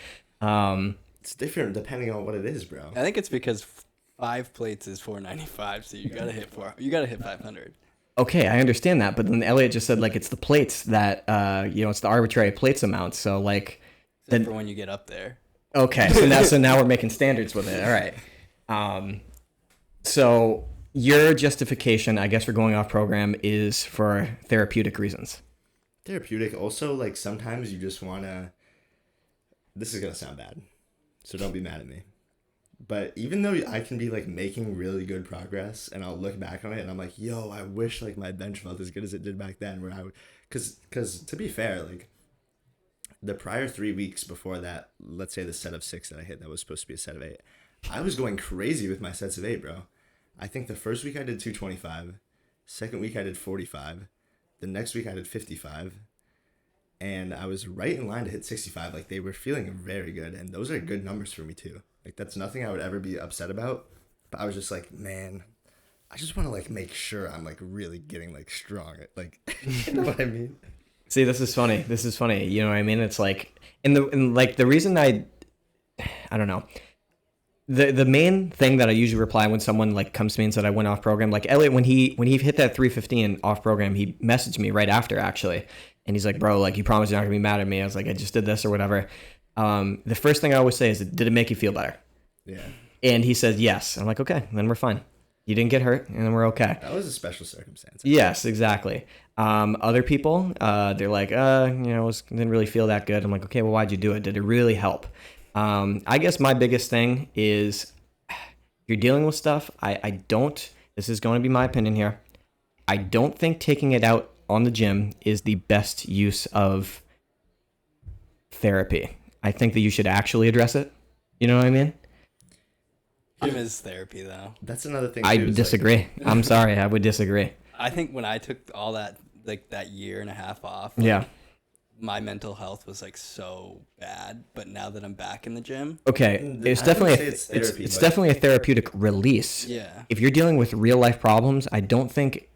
It's different depending on what it is, bro. I think it's because 5 plates is 495, so you gotta hit 500. Okay, I understand that, but then Elliot just said like it's the plates that it's the arbitrary plates amount. So like, Except for when you get up there. okay, so now we're making standards with it. All right. So your justification, I guess, for going off program is for therapeutic reasons. Therapeutic. Also, like sometimes you just wanna. This is gonna sound bad, so don't be mad at me. But even though I can be like making really good progress, and I'll look back on it and I'm like, yo, I wish like my bench felt as good as it did back then. Where I would, cause to be fair, like the prior 3 weeks before that, let's say the set of 6 that I hit that was supposed to be a set of 8, I was going crazy with my sets of 8, bro. I think the first week I did 225, second week I did 45, the next week I did 55, and I was right in line to hit 65. Like they were feeling very good, and those are good numbers for me too. Like that's nothing I would ever be upset about. But I was just like, man, I just want to like make sure I'm like really getting like strong. Like, you know what I mean? See, this is funny. You know what I mean? It's like, and like the reason I don't know. The main thing that I usually reply when someone like comes to me and said I went off program, like Elliot, when he hit that 315 off program, he messaged me right after actually, and he's like, bro, like you promised you're not gonna be mad at me. I was like, I just did this or whatever. The first thing I always say is, did it make you feel better? Yeah. And he says yes. I'm like, okay, then we're fine. You didn't get hurt, and then we're okay. That was a special circumstance. Yes, exactly. Other people, they're like, didn't really feel that good. I'm like, okay, well, why'd you do it? Did it really help? I guess my biggest thing is you're dealing with stuff. I don't, this is going to be my opinion here. I don't think taking it out on the gym is the best use of therapy. I think that you should actually address it. You know what I mean? Gym is therapy, though. That's another thing. I too, is, disagree. like, I'm sorry. I would disagree. I think when I took all that, like that year and a half off, Yeah. my mental health was like so bad. But now that I'm back in the gym, Okay, it's I definitely wouldn't say it's therapy, it's but- definitely a therapeutic release. yeah, If you're dealing with real life problems, I don't think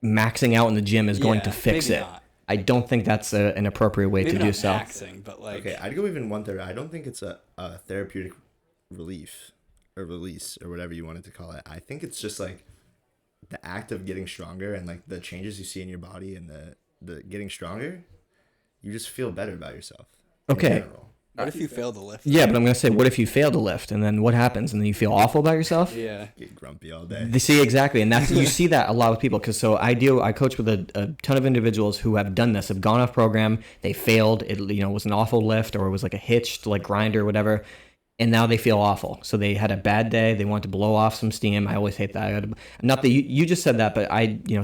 maxing out in the gym is going to fix maybe it. not. I don't think that's an appropriate way Maybe to do not so. maxing, but like Okay, I'd go even one third. I don't think it's a therapeutic relief or release or whatever you wanted to call it. I think it's just like the act of getting stronger and like the changes you see in your body and the getting stronger, you just feel better about yourself. in Okay. general. what if you fail to lift? Yeah, but I'm gonna say, what if you fail to lift, and then what happens, and then you feel awful about yourself? Yeah. Get grumpy all day. They see exactly, and that's you see that a lot with people because I coach with a ton of individuals who have done this, have gone off program, they failed, it was an awful lift or it was like a hitched like grinder or whatever, and now they feel awful. So they had a bad day, they want to blow off some steam. I always hate that. Not that you just said that, but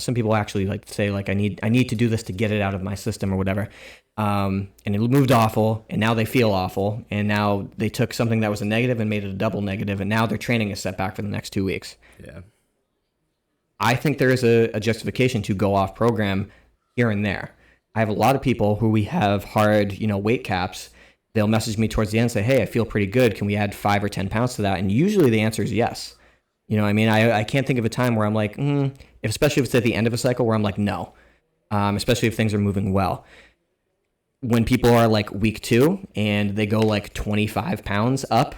some people actually like to say like I need to do this to get it out of my system or whatever. And it moved awful, and now they feel awful, and now they took something that was a negative and made it a double negative, and now their training is set back for the next 2 weeks. Yeah. I think there is a justification to go off program here and there. I have a lot of people who we have hard, weight caps. They'll message me towards the end and say, hey, I feel pretty good. Can we add 5 or 10 pounds to that? And usually the answer is yes. You know what I mean? I can't think of a time where I'm like, especially if it's at the end of a cycle where I'm like, no, especially if things are moving well. When people are like week 2 and they go like 25 pounds up,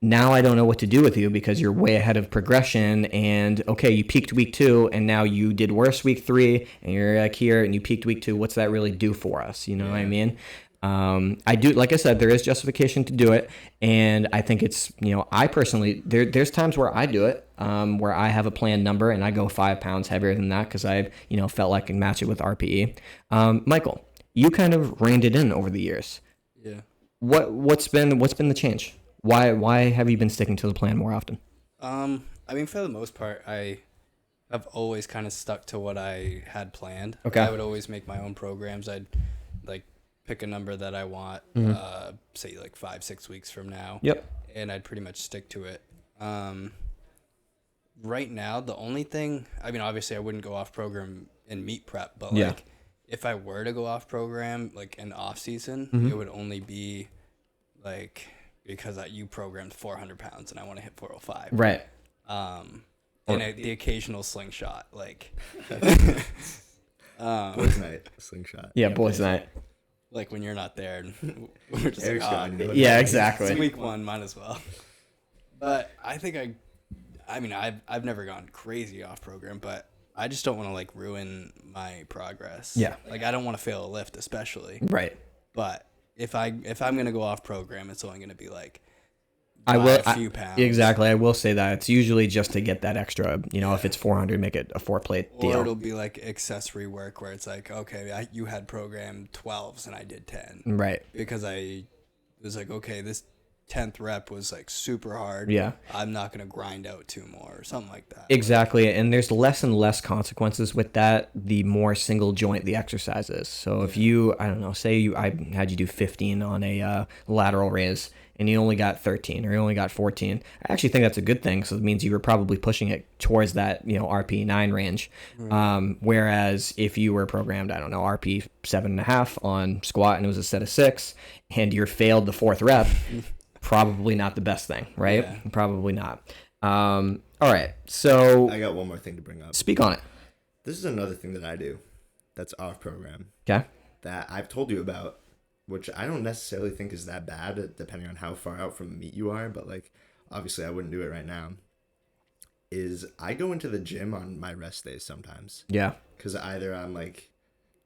now I don't know what to do with you because you're way ahead of progression. And okay, you peaked week 2 and now you did worse week 3 and you're like here and you peaked week 2. What's that really do for us? You know what I mean? I do, like I said, there is justification to do it. And I think it's, I personally, there's times where I do it, where I have a planned number and I go 5 pounds heavier than that because I've, felt like I can match it with RPE. Michael, you kind of reined it in over the years. Yeah. What's been the change? Why have you been sticking to the plan more often? I mean, for the most part, I have always kind of stuck to what I had planned. Okay. I would always make my own programs. I'd like pick a number that I want, say like 5-6 weeks from now. Yep. And I'd pretty much stick to it. right now, the only thing, I mean, obviously I wouldn't go off program in meet prep, but Yeah. like if I were to go off program, like in off season, Mhm. it would only be like because you programmed 400 pounds and I want to hit 405. Right. And the occasional slingshot, like, Boys night slingshot. Yeah, boys' night. like when you're not there, and we're just Eric's like, got it. Yeah, it's exactly. week one, might as well. But I think I mean, I've never gone crazy off program, but I just don't want to like ruin my progress. Yeah. Like I don't want to fail a lift, especially. Right. But if I'm gonna go off program, it's only gonna be like I will a few pounds. Exactly. I will say that it's usually just to get that extra. You know, if it's 400, make it a 4-plate Or deal. it'll be like accessory work where it's like, okay, you had program 12s and I did 10. Right. Because I was like, okay, this 10th rep was like super hard. Yeah. I'm not going to grind out 2 more or something like that. Exactly. And there's less and less consequences with that, the more single joint the exercise is. So if you, I don't know, say I had you do 15 on a lateral raise and you only got 13 or you only got 14, I actually think that's a good thing. So it means you were probably pushing it towards that, RP 9 range. Whereas if you were programmed, I don't know, RP 7.5 on squat and it was a set of 6 and you failed the 4th rep, probably not the best thing, right? Yeah. Probably not. All right. So I got one more thing to bring up. speak on it. This is another thing that I do that's off program Okay. that I've told you about, which I don't necessarily think is that bad depending on how far out from meet you are, but like obviously I wouldn't do it right now, is I go into the gym on my rest days sometimes. Yeah. Because either I'm like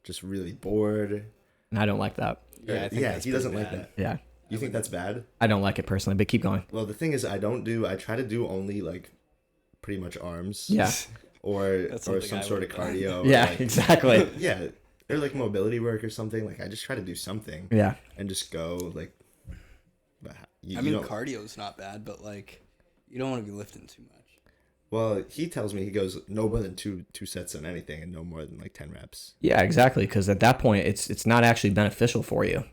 just really bored. And I don't like that. Yeah, I think that's he doesn't pretty like bad. that. Yeah. You think that's bad? I don't like it personally, but keep going. Well, the thing is I try to do only like pretty much arms. Yeah. Or That's or something some I sort of would've done. cardio. Yeah, or like, exactly. yeah. Or like mobility work or something. Like I just try to do something. Yeah. And just go like. But I mean, cardio's not bad, but like, you don't want to be lifting too much. Well, he tells me he goes no more than two sets on anything and no more than like 10 reps. Yeah, exactly. Because at that point, it's not actually beneficial for you.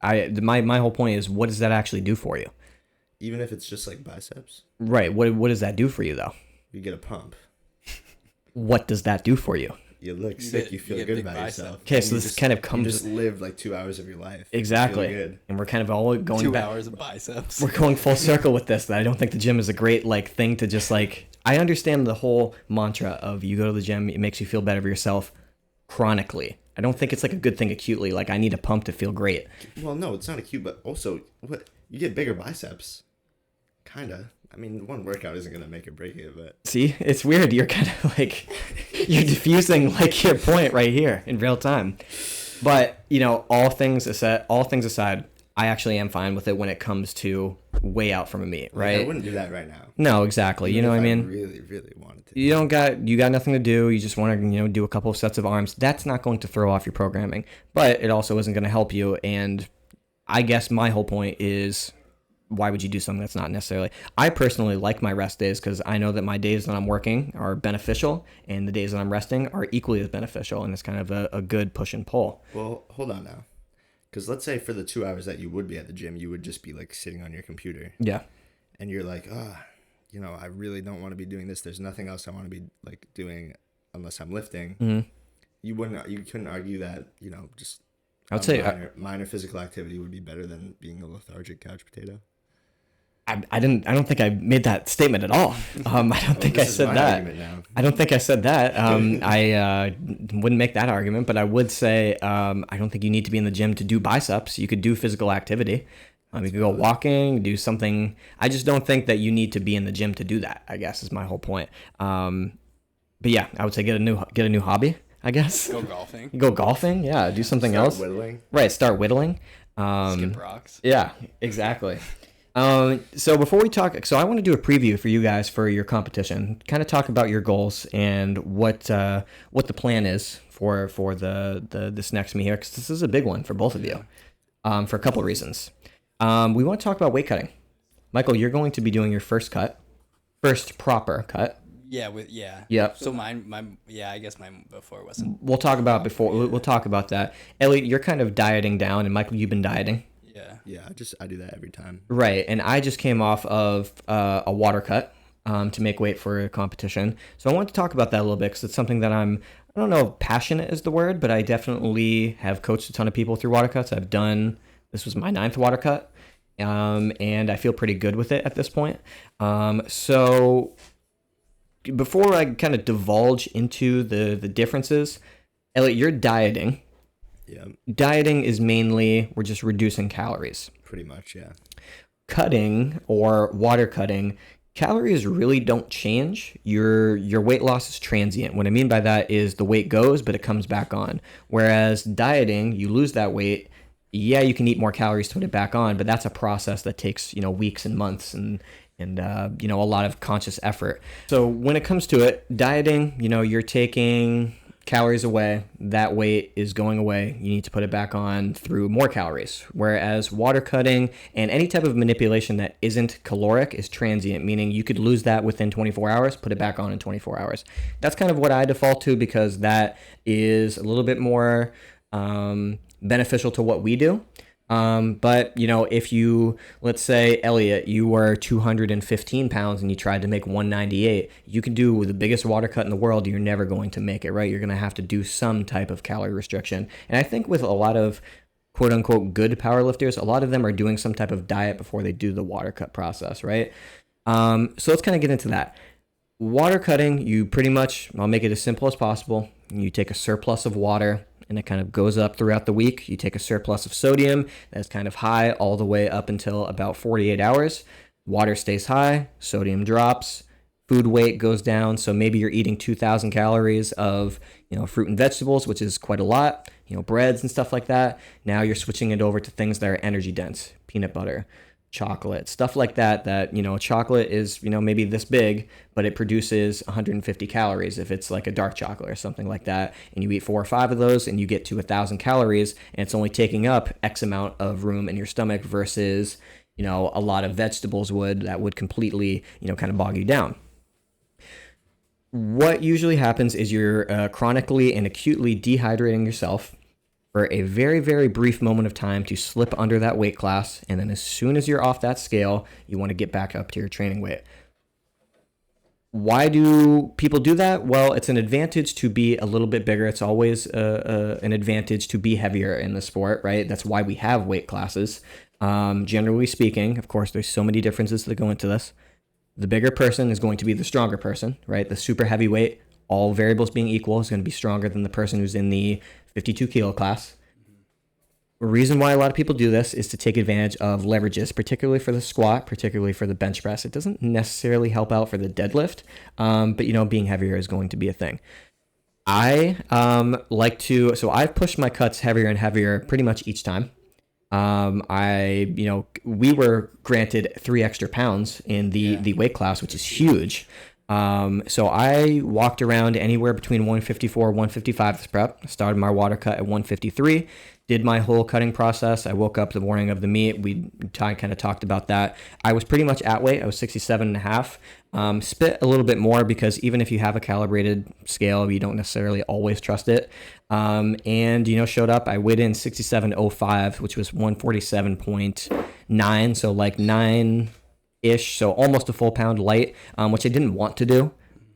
My whole point is, what does that actually do for you? Even if it's just like biceps, Right. What does that do for you though? you get a pump. What does that do for you? You look You sick. get- You feel you get good big about biceps. yourself. Okay, And so you this kind of You comes just lived like 2 hours of your life. exactly, You feel good. and we're kind of all going 2 back. hours of biceps. We're going full circle with this. That I don't think the gym is a great thing to just like. I understand the whole mantra of you go to the gym, it makes you feel better for yourself chronically. I don't think it's like a good thing acutely. Like I need a pump to feel great. Well, no, it's not acute, but also what you get bigger biceps. Kinda. I mean, one workout isn't gonna make or break it, but See, it's weird. You're kind of like you're diffusing like your point right here in real time. But all things aside, I actually am fine with it when it comes to way out from a meet, right? I wouldn't do that right now. No, exactly. You know what I mean? Really, really wanted to. You got nothing to do. You just want to do a couple of sets of arms. That's not going to throw off your programming, but it also isn't going to help you. And I guess my whole point is, why would you do something that's not necessarily? I personally like my rest days because I know that my days that I'm working are beneficial and the days that I'm resting are equally as beneficial, and it's kind of a good push and pull. Well, hold on now. Because let's say for the 2 hours that you would be at the gym, you would just be like sitting on your computer. Yeah. And you're like, I really don't want to be doing this. There's nothing else I want to be like doing unless I'm lifting. Mm-hmm. You couldn't argue that, just I would say minor physical activity would be better than being a lethargic couch potato. I don't think I made that statement at all. I don't think I said that. I don't think I said that. I wouldn't make that argument, but I would say I don't think you need to be in the gym to do biceps. You could do physical activity. You could go walking, do something. I just don't think that you need to be in the gym to do that, I guess is my whole point. But yeah, I would say get a new hobby, I guess. Go golfing. Go golfing, yeah. Do something else. Whittling. Right, start whittling. Skip rocks. Yeah, exactly. So before we talk, so I want to do a preview for you guys for your competition. Kind of talk about your goals and what the plan is for this next meet here, because this is a big one for both of you, for a couple of reasons. We want to talk about weight cutting. Michael, you're going to be doing your first proper cut. Yeah, Yep. So I guess mine before wasn't. We'll talk about We'll talk about that. Elliot, you're kind of dieting down, and Michael, you've been dieting. Yeah. Yeah, I do that every time. Right, and I just came off of a water cut, to make weight for a competition. So I wanted to talk about that a little bit because it's something that I don't know if passionate is the word, but I definitely have coached a ton of people through water cuts. This was my 9th water cut, and I feel pretty good with it at this point. So before I kind of divulge into the differences, Elliot, you're dieting. Yeah. Dieting is mainly we're just reducing calories. Pretty much, yeah. Cutting or water cutting, calories really don't change. Your weight loss is transient. What I mean by that is the weight goes, but it comes back on. Whereas dieting, you lose that weight. Yeah, you can eat more calories to put it back on, but that's a process that takes, weeks and months and a lot of conscious effort. So when it comes to it, dieting, you're taking calories away, that weight is going away. You need to put it back on through more calories. Whereas water cutting and any type of manipulation that isn't caloric is transient, meaning you could lose that within 24 hours, put it back on in 24 hours. That's kind of what I default to because that is a little bit more beneficial to what we do. But if you, let's say, Elliot, you were 215 pounds and you tried to make 198, you can do the biggest water cut in the world. You're never going to make it, right? You're going to have to do some type of calorie restriction. And I think with a lot of quote unquote good powerlifters, a lot of them are doing some type of diet before they do the water cut process, right? So let's kind of get into that. Water cutting, you pretty much, I'll make it as simple as possible. You take a surplus of water, and it kind of goes up throughout the week. You take a surplus of sodium that's kind of high all the way up until about 48 hours. Water stays high, sodium drops, food weight goes down. So maybe you're eating 2,000 calories of, fruit and vegetables, which is quite a lot, breads and stuff like that. Now you're switching it over to things that are energy dense, peanut butter, chocolate, stuff like that, chocolate is, maybe this big, but it produces 150 calories if it's like a dark chocolate or something like that. And you eat 4 or 5 of those and you get to 1,000 calories and it's only taking up X amount of room in your stomach versus, a lot of vegetables that would completely, kind of bog you down. What usually happens is you're chronically and acutely dehydrating yourself for a very, very brief moment of time to slip under that weight class. And then as soon as you're off that scale, you want to get back up to your training weight. Why do people do that? Well, it's an advantage to be a little bit bigger. It's always an advantage to be heavier in the sport, right? That's why we have weight classes. Generally speaking, of course, there's so many differences that go into this. The bigger person is going to be the stronger person, right? The super heavyweight, all variables being equal, is going to be stronger than the person who's in the 52 kilo class. The reason why a lot of people do this is to take advantage of leverages, particularly for the squat, particularly for the bench press. It doesn't necessarily help out for the deadlift, but being heavier is going to be a thing. I so I've pushed my cuts heavier and heavier pretty much each time. We were granted 3 extra pounds in the weight class, which is huge. So I walked around anywhere between 154, 155 this prep. Started my water cut at 153, did my whole cutting process. I woke up the morning of the meet. We kind of talked about that. I was pretty much at weight. I was 67 and a half. Spit a little bit more because even if you have a calibrated scale, you don't necessarily always trust it. Showed up. I weighed in 67.05, which was 147.9. So like 9-ish, so almost a full pound light, which I didn't want to do,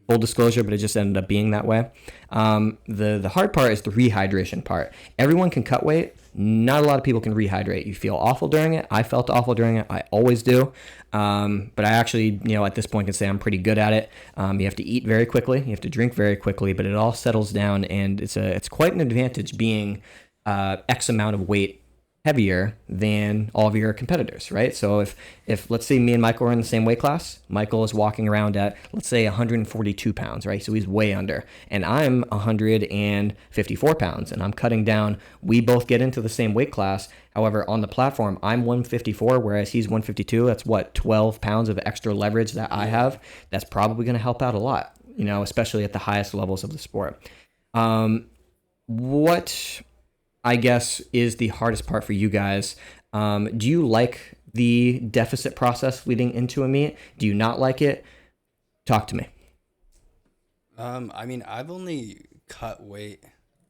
full disclosure, but it just ended up being that way. The hard part is the rehydration part. Everyone can cut weight. Not a lot of people can rehydrate. You feel awful during it. I felt awful during it. I always do. But I actually, at this point can say I'm pretty good at it. You have to eat very quickly. You have to drink very quickly, but it all settles down, and it's quite an advantage being X amount of weight heavier than all of your competitors, right? So if let's say me and Michael are in the same weight class, Michael is walking around at, let's say, 142 pounds, right? So he's way under, and I'm 154 pounds, and I'm cutting down. We both get into the same weight class. However, on the platform, I'm 154, whereas he's 152. That's 12 pounds of extra leverage that I have. That's probably going to help out a lot, especially at the highest levels of the sport. What I guess is the hardest part for you guys. Do you like the deficit process leading into a meet? Do you not like it? Talk to me. I've only cut weight.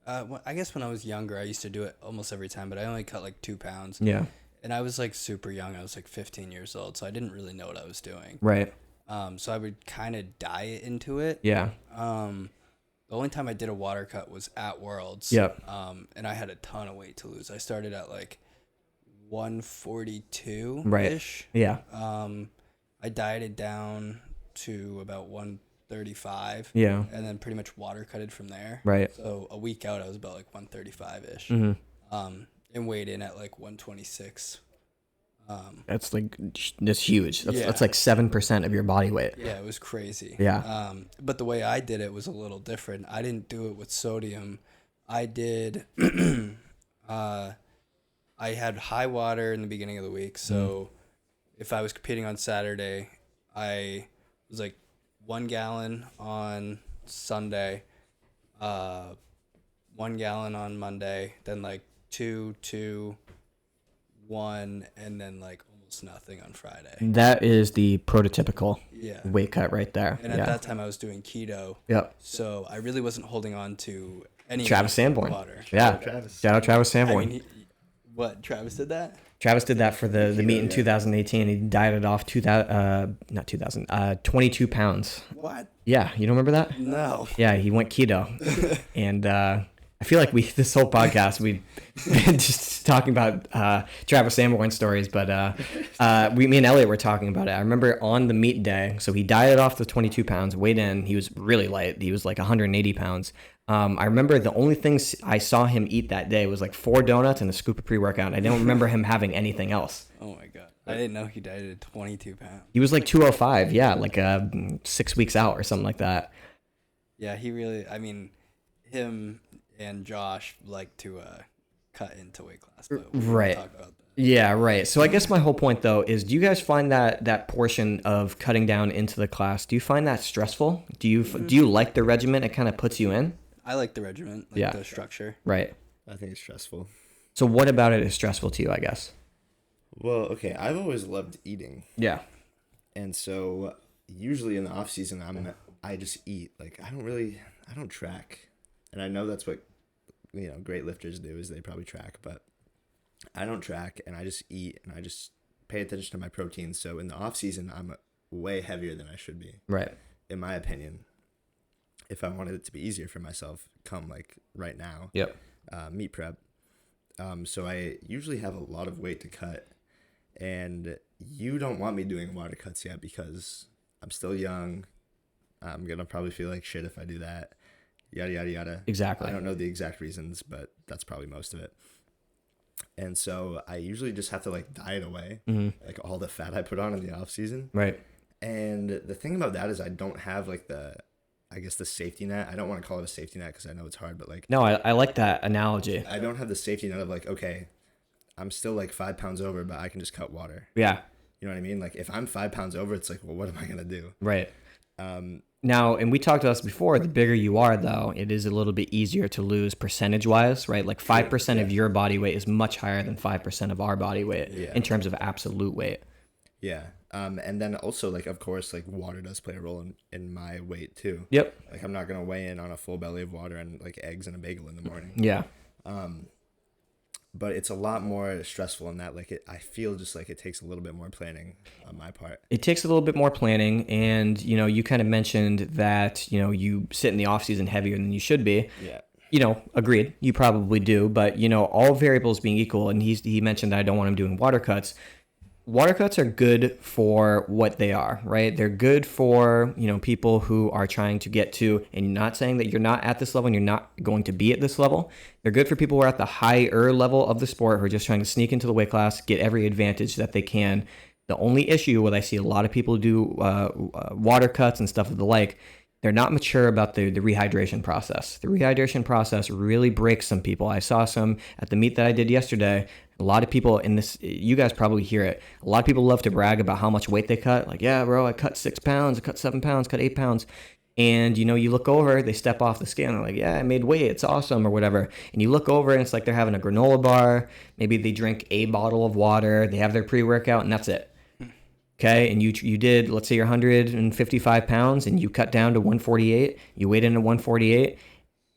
I guess when I was younger, I used to do it almost every time, but I only cut like 2 pounds. Yeah. And I was like super young. I was like 15 years old, so I didn't really know what I was doing. Right. So I would kind of diet into it. Yeah. The only time I did a water cut was at Worlds. Yep. And I had a ton of weight to lose. I started at like 142 Right. ish. Yeah. I dieted down to about 135. Yeah. And then pretty much water cutted from there. Right. So a week out, I was about like 135 ish. Mm-hmm. And weighed in at like 126. That's huge. That's Yeah. like 7% of your body weight. Yeah, it was crazy. Yeah. But the way I did it was a little different. I didn't do it with sodium. I did. I had high water in the beginning of the week, so if I was competing on Saturday, I was like 1 gallon on Sunday, 1 gallon on Monday, then like 2, 1, and then like almost nothing on Friday. That is the prototypical Yeah. weight cut right there. And at that time I was doing keto. Yep. So I really wasn't holding on to any Travis Sanborn. water. Yeah. Travis. Shout out Travis I Sanborn. mean, what, Travis did that? Travis did that for the meet in yeah. 2018. He dieted off 22 pounds. What? Yeah, you don't remember that? No. Yeah, he went keto, and I feel like this whole podcast we've been just talking about Travis Sanborn stories, but me and Elliot were talking about it. I remember on the meet day, so he dieted off the 22 pounds, weighed in. He was really light. He was like 180 pounds. I remember the only things I saw him eat that day was like 4 donuts and a scoop of pre-workout. I don't remember him having anything else. Oh my God. I didn't know he dieted at 22 pounds. He was like 205, yeah, like 6 weeks out or something like that. Yeah, he really, I mean, him and Josh like to cut into weight class, but we Right. won't talk about that. Yeah, right. So I guess my whole point though is, do you guys find that portion of cutting down into the class, do you find that stressful? Do you like the regimen it kind of puts you in? I like the regiment, like Yeah. the structure. Right. I think it's stressful. So what about it is stressful to you, I guess? Well, okay, I've always loved eating. Yeah. And so usually in the off season I just eat. Like I don't track. And I know that's what great lifters do, is they probably track, but I don't track, and I just eat, and I just pay attention to my protein. So in the off season I'm way heavier than I should be. Right. In my opinion. If I wanted it to be easier for myself come like right now. Yep. Meat prep. So I usually have a lot of weight to cut, and you don't want me doing water cuts yet because I'm still young. I'm going to probably feel like shit if I do that. Yada, yada, yada. Exactly. I don't know the exact reasons, but that's probably most of it. And so I usually just have to like diet away, like all the fat I put on in the off season. Right. And the thing about that is I don't have like the safety net. I don't want to call it a safety net because I know it's hard, but like, No, I like that analogy. I don't have the safety net of like, okay, I'm still like 5 pounds over, but I can just cut water. Yeah. You know what I mean? Like if I'm 5 pounds over, it's like, well, what am I going to do? Right. Now, and we talked about this before, the bigger you are, though, it is a little bit easier to lose percentage-wise, right? Like 5% of your body weight is much higher than 5% of our body weight in terms of absolute weight. Yeah. And then also, like, of course, like water does play a role in my weight too. Yep. Like I'm not going to weigh in on a full belly of water and like eggs and a bagel in the morning. Yeah. But it's a lot more stressful in that, like I feel just like it takes a little bit more planning on my part. It takes a little bit more planning, and you kind of mentioned that you sit in the off season heavier than you should be. Yeah. Agreed, you probably do, but all variables being equal, and he mentioned that I don't want him doing water cuts. Water cuts are good for what they are, right? They're good for, people who are trying to get to, and not saying that you're not at this level and you're not going to be at this level. They're good for people who are at the higher level of the sport, who are just trying to sneak into the weight class, get every advantage that they can. The only issue with I see a lot of people do water cuts and stuff of the like, they're not mature about the rehydration process. The rehydration process really breaks some people. I saw some at the meet that I did yesterday. A lot of people in this, you guys probably hear it. A lot of people love to brag about how much weight they cut. Like, yeah, bro, I cut 6 pounds, I cut 7 pounds, cut 8 pounds. And, you look over, they step off the scale and they're like, yeah, I made weight, it's awesome or whatever. And you look over and it's like they're having a granola bar. Maybe they drink a bottle of water. They have their pre-workout and that's it. Okay, and you did, let's say you're 155 pounds and you cut down to 148. You weighed in at 148.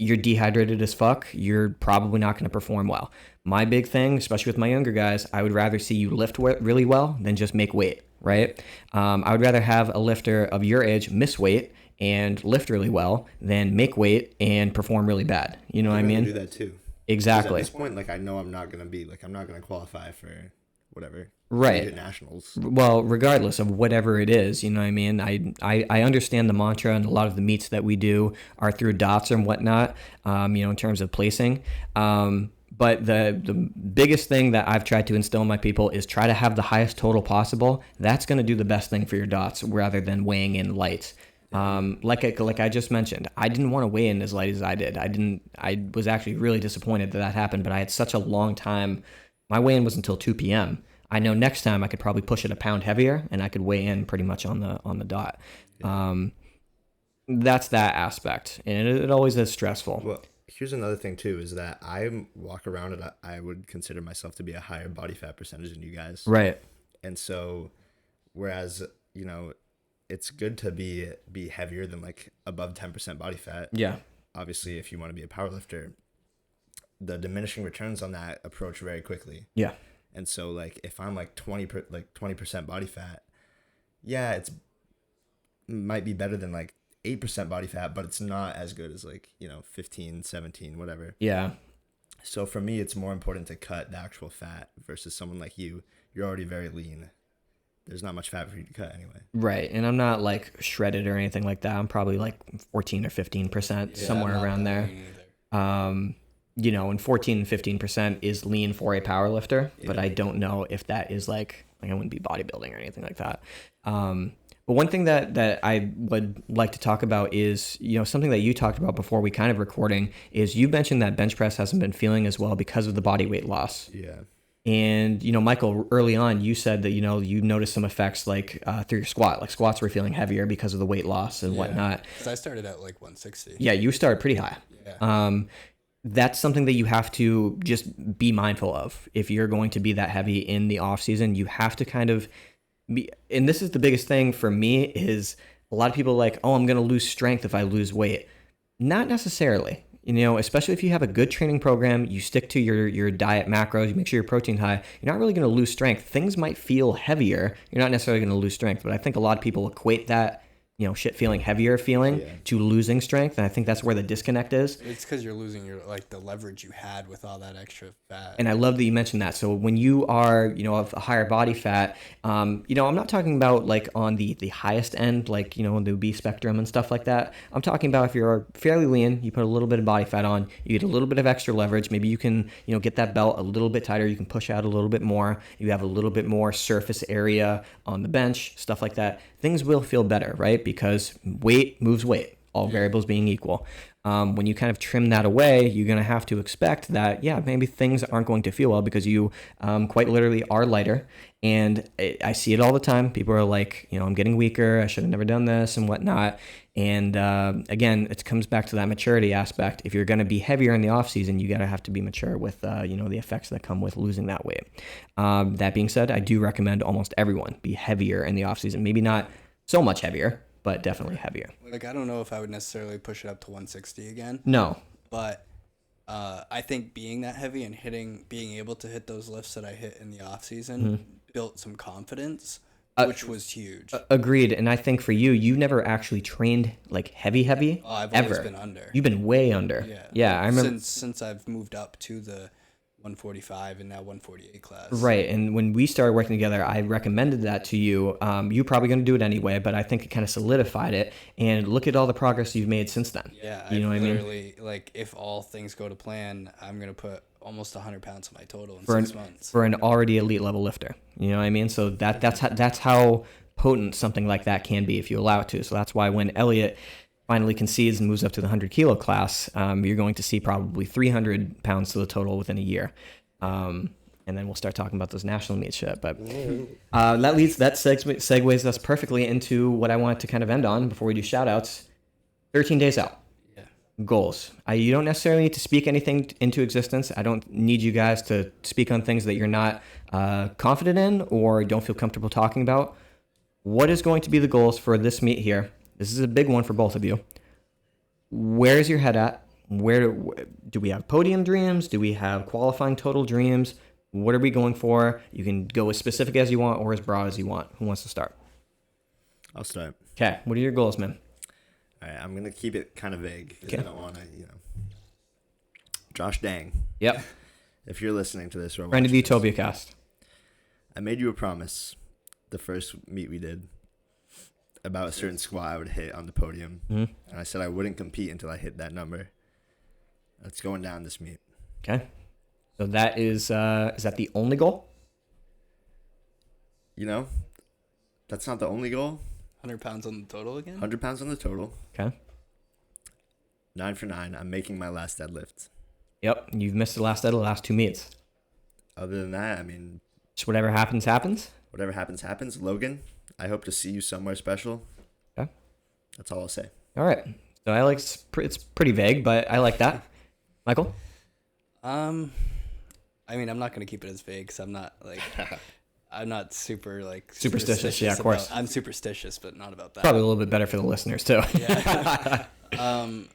you're dehydrated as fuck, you're probably not going to perform well. My big thing, especially with my younger guys, I would rather see you lift really well than just make weight, right? I would rather have a lifter of your age miss weight and lift really well than make weight and perform really bad. You know what I mean? Do that too. Exactly. At this point, like, I know I'm not gonna qualify for whatever. Right. Nationals. Well, regardless of whatever it is, you know what I mean? I understand the mantra, and a lot of the meets that we do are through dots and whatnot, in terms of placing. But the biggest thing that I've tried to instill in my people is try to have the highest total possible. That's going to do the best thing for your dots rather than weighing in light. Like I just mentioned, I didn't want to weigh in as light as I did. I was actually really disappointed that happened, but I had such a long time. My weigh-in was until 2 p.m. I know next time I could probably push it a pound heavier and I could weigh in pretty much on the dot. That's that aspect, and it always is stressful. Well, here's another thing too, is that I walk around and I would consider myself to be a higher body fat percentage than you guys. Right. And so, whereas, it's good to be heavier than like above 10% body fat. Yeah. Obviously, if you want to be a powerlifter, the diminishing returns on that approach very quickly. Yeah. And so, like, if I'm like 20% body fat, yeah, might be better than like 8% body fat, but it's not as good as like, 15, 17, whatever. Yeah. So for me, it's more important to cut the actual fat versus someone like you. You're already very lean. There's not much fat for you to cut anyway. Right. And I'm not like shredded or anything like that. I'm probably like 14 or 15%, somewhere around there. And 14 and 15% is lean for a power lifter, but I don't know if that is like I wouldn't be bodybuilding or anything like that. But one thing that I would like to talk about is, something that you talked about before we kind of recording is you mentioned that bench press hasn't been feeling as well because of the body weight loss. Yeah. And, Michael, early on, you said that, you noticed some effects like through your squat, like squats were feeling heavier because of the weight loss and whatnot. Because I started at like 160. Yeah, you started pretty high. Yeah. That's something that you have to just be mindful of. If you're going to be that heavy in the off season, you have to kind of be, and this is the biggest thing for me is a lot of people are like, oh, I'm going to lose strength if I lose weight. Not necessarily. Especially if you have a good training program, you stick to your diet macros, you make sure your protein's high, you're not really going to lose strength. Things might feel heavier. You're not necessarily going to lose strength, but I think a lot of people equate that, shit feeling heavier feeling to losing strength. And I think that's where the disconnect is. It's because you're losing the leverage you had with all that extra fat. And I love that you mentioned that. So when you are, of a higher body fat, I'm not talking about like on the highest end, like, the obese spectrum and stuff like that. I'm talking about if you're fairly lean, you put a little bit of body fat on, you get a little bit of extra leverage. Maybe you can, get that belt a little bit tighter. You can push out a little bit more. You have a little bit more surface area on the bench, stuff like that. Things will feel better, right? Because weight moves weight, all variables being equal. When you kind of trim that away, you're going to have to expect that, maybe things aren't going to feel well because you quite literally are lighter. And I see it all the time. People are like, I'm getting weaker. I should have never done this and whatnot. And again, it comes back to that maturity aspect. If you're going to be heavier in the off season, you got to have to be mature with, the effects that come with losing that weight. That being said, I do recommend almost everyone be heavier in the off season. Maybe not so much heavier, but definitely heavier. Like, I don't know if I would necessarily push it up to 160 again. No. But I think being that heavy and being able to hit those lifts that I hit in the off season built some confidence, which was huge. Agreed. And I think for you, you never actually trained like heavy. Oh, I've ever. Always been under. You've been way under. Yeah. I remember since I've moved up to the 145 and now 148 class. Right. And when we started working together, I recommended that to you. You're probably going to do it anyway, but I think it kind of solidified it. And look at all the progress you've made since then. Yeah. You know what I mean? Literally, like, if all things go to plan, I'm going to put almost 100 pounds on my total in 6 months. For an already elite level lifter. You know what I mean? So that's how potent something like that can be if you allow it to. So that's why when Elliot finally concedes and moves up to the 100 kilo class, you're going to see probably 300 pounds to the total within a year. And then we'll start talking about those national meet shit. But that segues us perfectly into what I wanted to kind of end on before we do shout outs. 13 days out. Yeah. Goals. You don't necessarily need to speak anything into existence. I don't need you guys to speak on things that you're not confident in or don't feel comfortable talking about. What is going to be the goals for this meet here? This is a big one for both of you. Where's your head at? do we have podium dreams? Do we have qualifying total dreams? What are we going for? You can go as specific as you want or as broad as you want. Who wants to start? I'll start. Okay. What are your goals, man? All right, I'm gonna keep it kind of vague because Okay. I don't want to, Josh Dang, Yep. if you're listening to this or Friend of watching the this, Utopiacast. I made you a promise the first meet we did about a certain squat I would hit on the podium, Mm-hmm. and I said I wouldn't compete until I hit that number. It's going down this meet. Okay. So that is that the only goal? That's not the only goal. 100 pounds on the total again? 100 pounds on the total. Okay. 9 for 9. I'm making my last deadlift. Yep. You've missed the last of the last 2 meets. Other than that, I mean, Just whatever happens, happens. whatever happens, happens. Logan, I hope to see you somewhere special. Okay. That's all I'll say. All right. So I like it's pretty vague, but I like that. Michael? I mean, I'm not gonna keep it as vague because I'm not like I'm not super like Superstitious, yeah, of course. I'm superstitious, but not about that. Probably a little bit better for the listeners too. Yeah.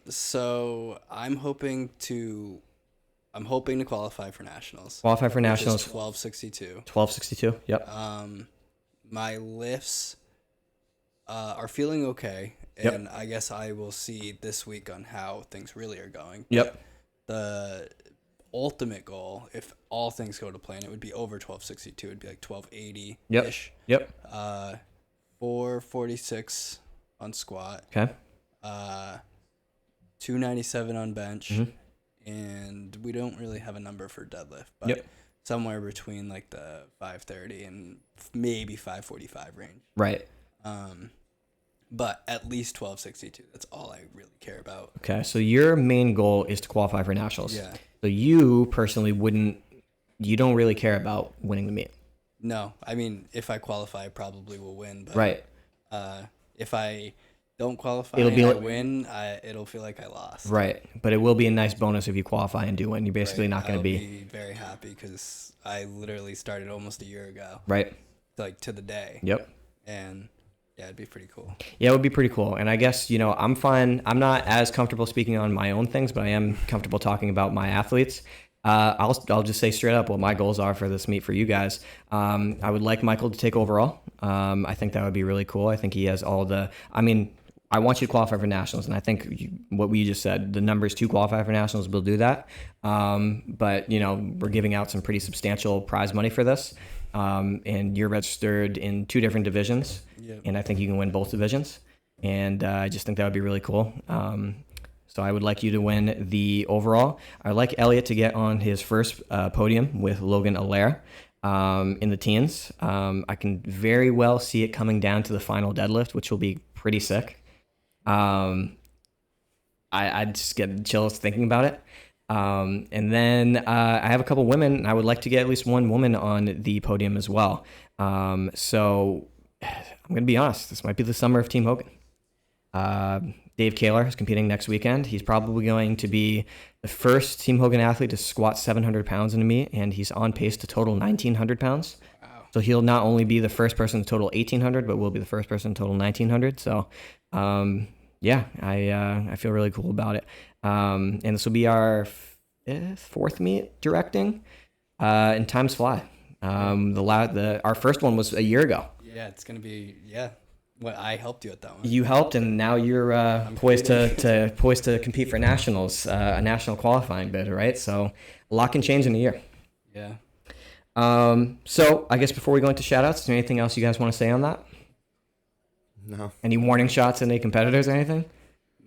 So I'm hoping to qualify for nationals. Qualify for nationals. 1262. 1262. Yep. My lifts are feeling okay, Yep. and I guess I will see this week on how things really are going. Yep. The ultimate goal, if all things go to plan, it would be over 1262. It'd be like 1280 ish. Yep. 446 on squat. Okay. 297 on bench. Mhm. And we don't really have a number for deadlift, but Yep. somewhere between like the 530 and maybe 545 range. Right. But at least 1262. That's all I really care about. Okay. So your main goal is to qualify for nationals. Yeah. So you personally you don't really care about winning the meet. No, I mean, if I qualify, I probably will win. But Right. If I don't qualify It'll and be I like- win, it'll feel like I lost. Right. But it will be a nice bonus if you qualify and do win. You're basically Right. not going to I'll be very happy because I literally started almost a year ago, right. like to the day. Yep. And yeah, it'd be pretty cool. Yeah, it would be pretty cool. And I guess, I'm fine. I'm not as comfortable speaking on my own things, but I am comfortable talking about my athletes. I'll just say straight up what my goals are for this meet for you guys. I would like Michael to take overall. I think that would be really cool. I think he has I want you to qualify for nationals, and I think what we just said, the numbers to qualify for nationals will do that. But we're giving out some pretty substantial prize money for this, and you're registered in 2 different divisions, Yep. and I think you can win both divisions, and I just think that would be really cool. So I would like you to win the overall. I'd like Elliot to get on his first podium with Logan Allaire in the teens. I can very well see it coming down to the final deadlift, which will be pretty sick. I just get chills thinking about it. And then I have a couple women, and I would like to get at least one woman on the podium as well. So I'm going to be honest. This might be the summer of Team Hogan. Dave Kaler is competing next weekend. He's probably going to be the first Team Hogan athlete to squat 700 pounds in a meet, and he's on pace to total 1,900 pounds. Wow. So he'll not only be the first person to total 1,800, but will be the first person to total 1,900. So, I feel really cool about it. And this will be our 4th meet directing, and times fly. Our first one was a year ago. Yeah, it's gonna be What I helped you at that one. You helped, and now you're poised to compete for nationals, a national qualifying bid, right? So a lot can change in a year. Yeah. So I guess before we go into shoutouts, is there anything else you guys want to say on that? No. Any warning shots at any competitors or anything?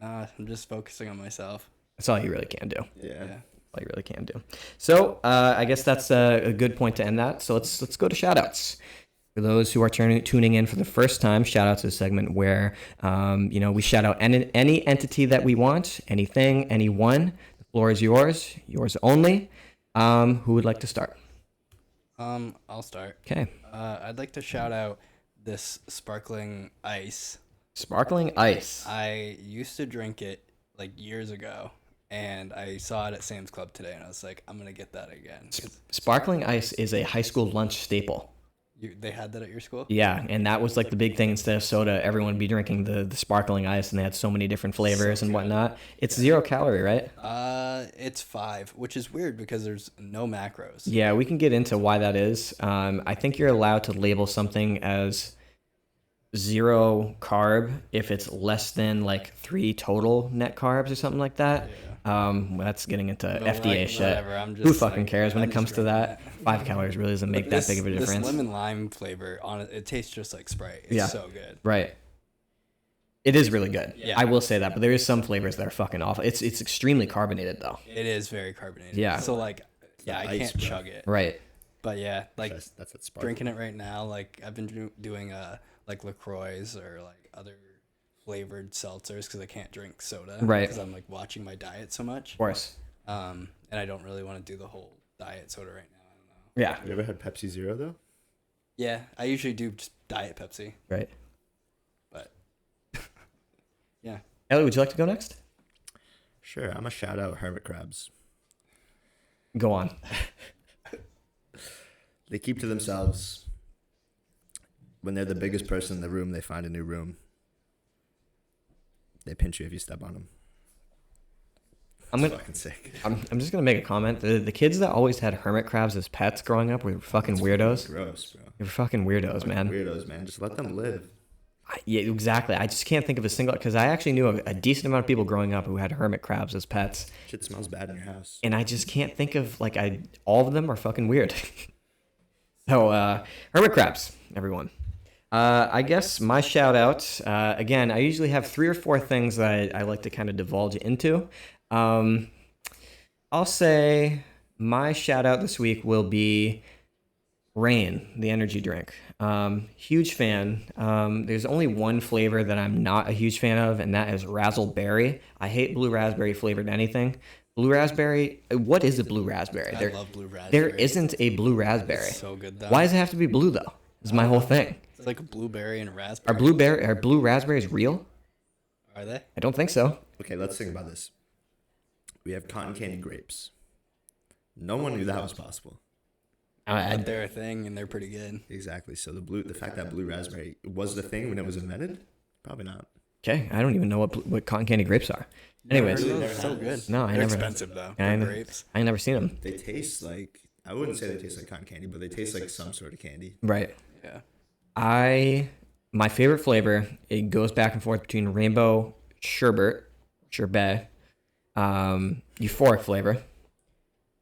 Nah, I'm just focusing on myself. That's all you really can do. Yeah. All you really can do. So I guess that's a good point to end that. So let's go to shoutouts. For those who are tuning in for the first time, Shoutouts is a segment where we shout out any entity that we want, anything, anyone. The floor is yours only. Who would like to start? I'll start. Okay. I'd like to shout out this sparkling ice. Sparkling ice. I used to drink it like years ago, and I saw it at Sam's Club today, and I was like, I'm gonna get that again. Sparkling ice is a high school lunch staple. They had that at your school? Yeah, and that was like the big thing. Instead of soda, everyone would be drinking the sparkling ice, and they had so many different flavors and whatnot. It's 0 calorie, right? It's 5, which is weird because there's no macros. Yeah, we can get into why that is. I think you're allowed to label something as 0 carb if it's less than like 3 total net carbs or something like that. That's getting into FDA shit. Whatever, Who fucking cares when it comes to that? 5 calories really doesn't make that big of a difference. This lemon lime flavor, it tastes just like Sprite. It's so good. Right. It is really good. Yeah. I will say that, but there is some flavors that are fucking awful. It's extremely carbonated though. It is very carbonated. Yeah. So like, I ice, can't bro. chug it. Right. But yeah, like That's what spark. drinking it right now. Like I've been doing like LaCroix or like other flavored seltzers because I can't drink soda. Right. Because I'm like watching my diet so much. Of course. And I don't really want to do the whole diet soda right now. I don't know. Yeah. You ever had Pepsi Zero though? Yeah, I usually do just diet Pepsi. Right. But yeah. Elliot, would you like to go next? Sure. I'm a shout out hermit crabs. Go on. They keep to themselves. When they're the biggest person in the room, they find a new room. They pinch you if you step on them. I'm It's gonna. fucking sick. I'm just gonna make a comment. The kids that always had hermit crabs as pets growing up were fucking weirdos. Gross, bro. They were fucking weirdos, man. Weirdos, man. Just let them live. Yeah, exactly. I just can't think of a single, because I actually knew a decent amount of people growing up who had hermit crabs as pets, Shit smells bad in your house. and I just can't think of like all of them are fucking weird. So hermit crabs, everyone. I guess my shout out, again, I usually have 3 or 4 things that I like to kind of divulge into. I'll say my shout out this week will be Rain, the energy drink. Huge fan. There's only one flavor that I'm not a huge fan of, and that is razzleberry. I hate blue raspberry flavored anything. Blue raspberry, what is a blue raspberry? I love blue raspberry. There isn't a blue raspberry. It's so good though. Why does it have to be blue though? Is my whole thing. It's like a blueberry and a Are raspberry. are blue raspberries real? Are they? I don't think so. Okay, let's think about this. We have cotton candy grapes. No one knew that was possible. But they're a thing and they're pretty good. Exactly. So the fact that blue raspberry was the thing when it was invented, probably not. Okay, I don't even know what cotton candy grapes are. Anyways, They're so good. No, I They're never- expensive though. I for know. grapes. I never seen them. They taste like, I wouldn't say they taste like cotton candy, but they taste like some sort of candy. Right. Yeah. My favorite flavor, it goes back and forth between rainbow sherbet, euphoric flavor.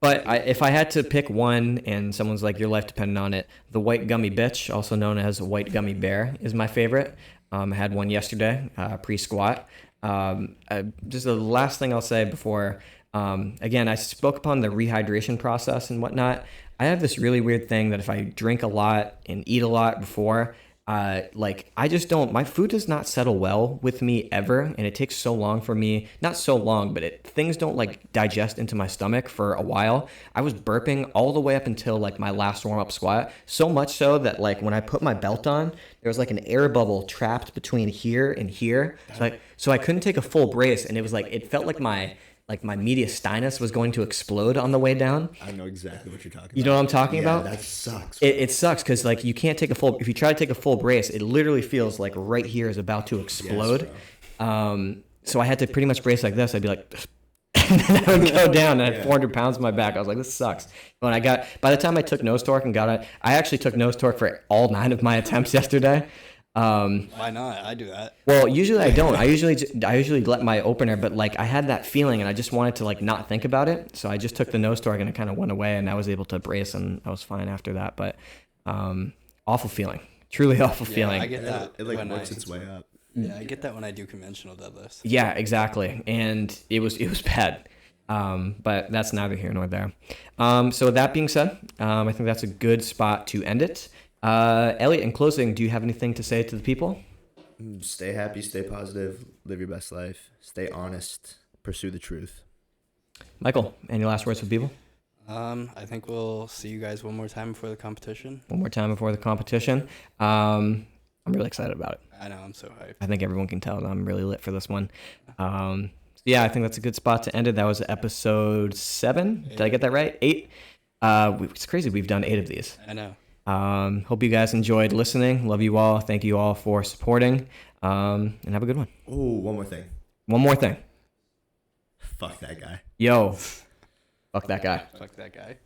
But if I had to pick one and someone's like, your life depended on it, the white gummy bitch, also known as white gummy bear, is my favorite. I had one yesterday, pre-squat. Just the last thing I'll say before, again, I spoke upon the rehydration process and whatnot. I have this really weird thing that if I drink a lot and eat a lot before, like I just don't, my food does not settle well with me ever. And it takes so long for me, not so long, but things don't like digest into my stomach for a while. I was burping all the way up until like my last warm up squat. So much so that like when I put my belt on, there was like an air bubble trapped between here and here. So I couldn't take a full brace. And it was like, it felt like my mediastinus was going to explode on the way down. I know exactly what you're talking about. You know what I'm talking about? That sucks. It sucks because like you can't take if you try to take a full brace, it literally feels like right here is about to explode. Yes, So I had to pretty much brace like this. I'd be like, and then I would go down and I had 400 pounds on my back. I was like, this sucks. When by the time I took nose torque and got it, I actually took nose torque for all 9 of my attempts yesterday. Why not? I do that. Well, usually I don't. I usually let my opener, but like I had that feeling and I just wanted to like not think about it. So I just took the nose torque and it kind of went away and I was able to brace and I was fine after that. But awful feeling, truly awful feeling. I get that. It like when works its way up. Yeah, I get that when I do conventional deadlifts. Yeah, exactly. And it was bad. But that's neither here nor there. So with that being said, I think that's a good spot to end it. Elliot, in closing, do you have anything to say to the people? Stay happy, stay positive, live your best life, stay honest, pursue the truth. Michael, any last words for people? I think we'll see you guys one more time before the competition. One more time before the competition. I'm really excited about it. I know, I'm so hyped. I think everyone can tell that I'm really lit for this one. Yeah, I think that's a good spot to end it. That was episode 7. Did I get that right? 8. It's crazy we've done 8 of these. I know. Hope you guys enjoyed listening. Love you all. Thank you all for supporting. And have a good one. Oh, one more thing. One more thing. Fuck that guy. Yo. Fuck that guy. Fuck that guy.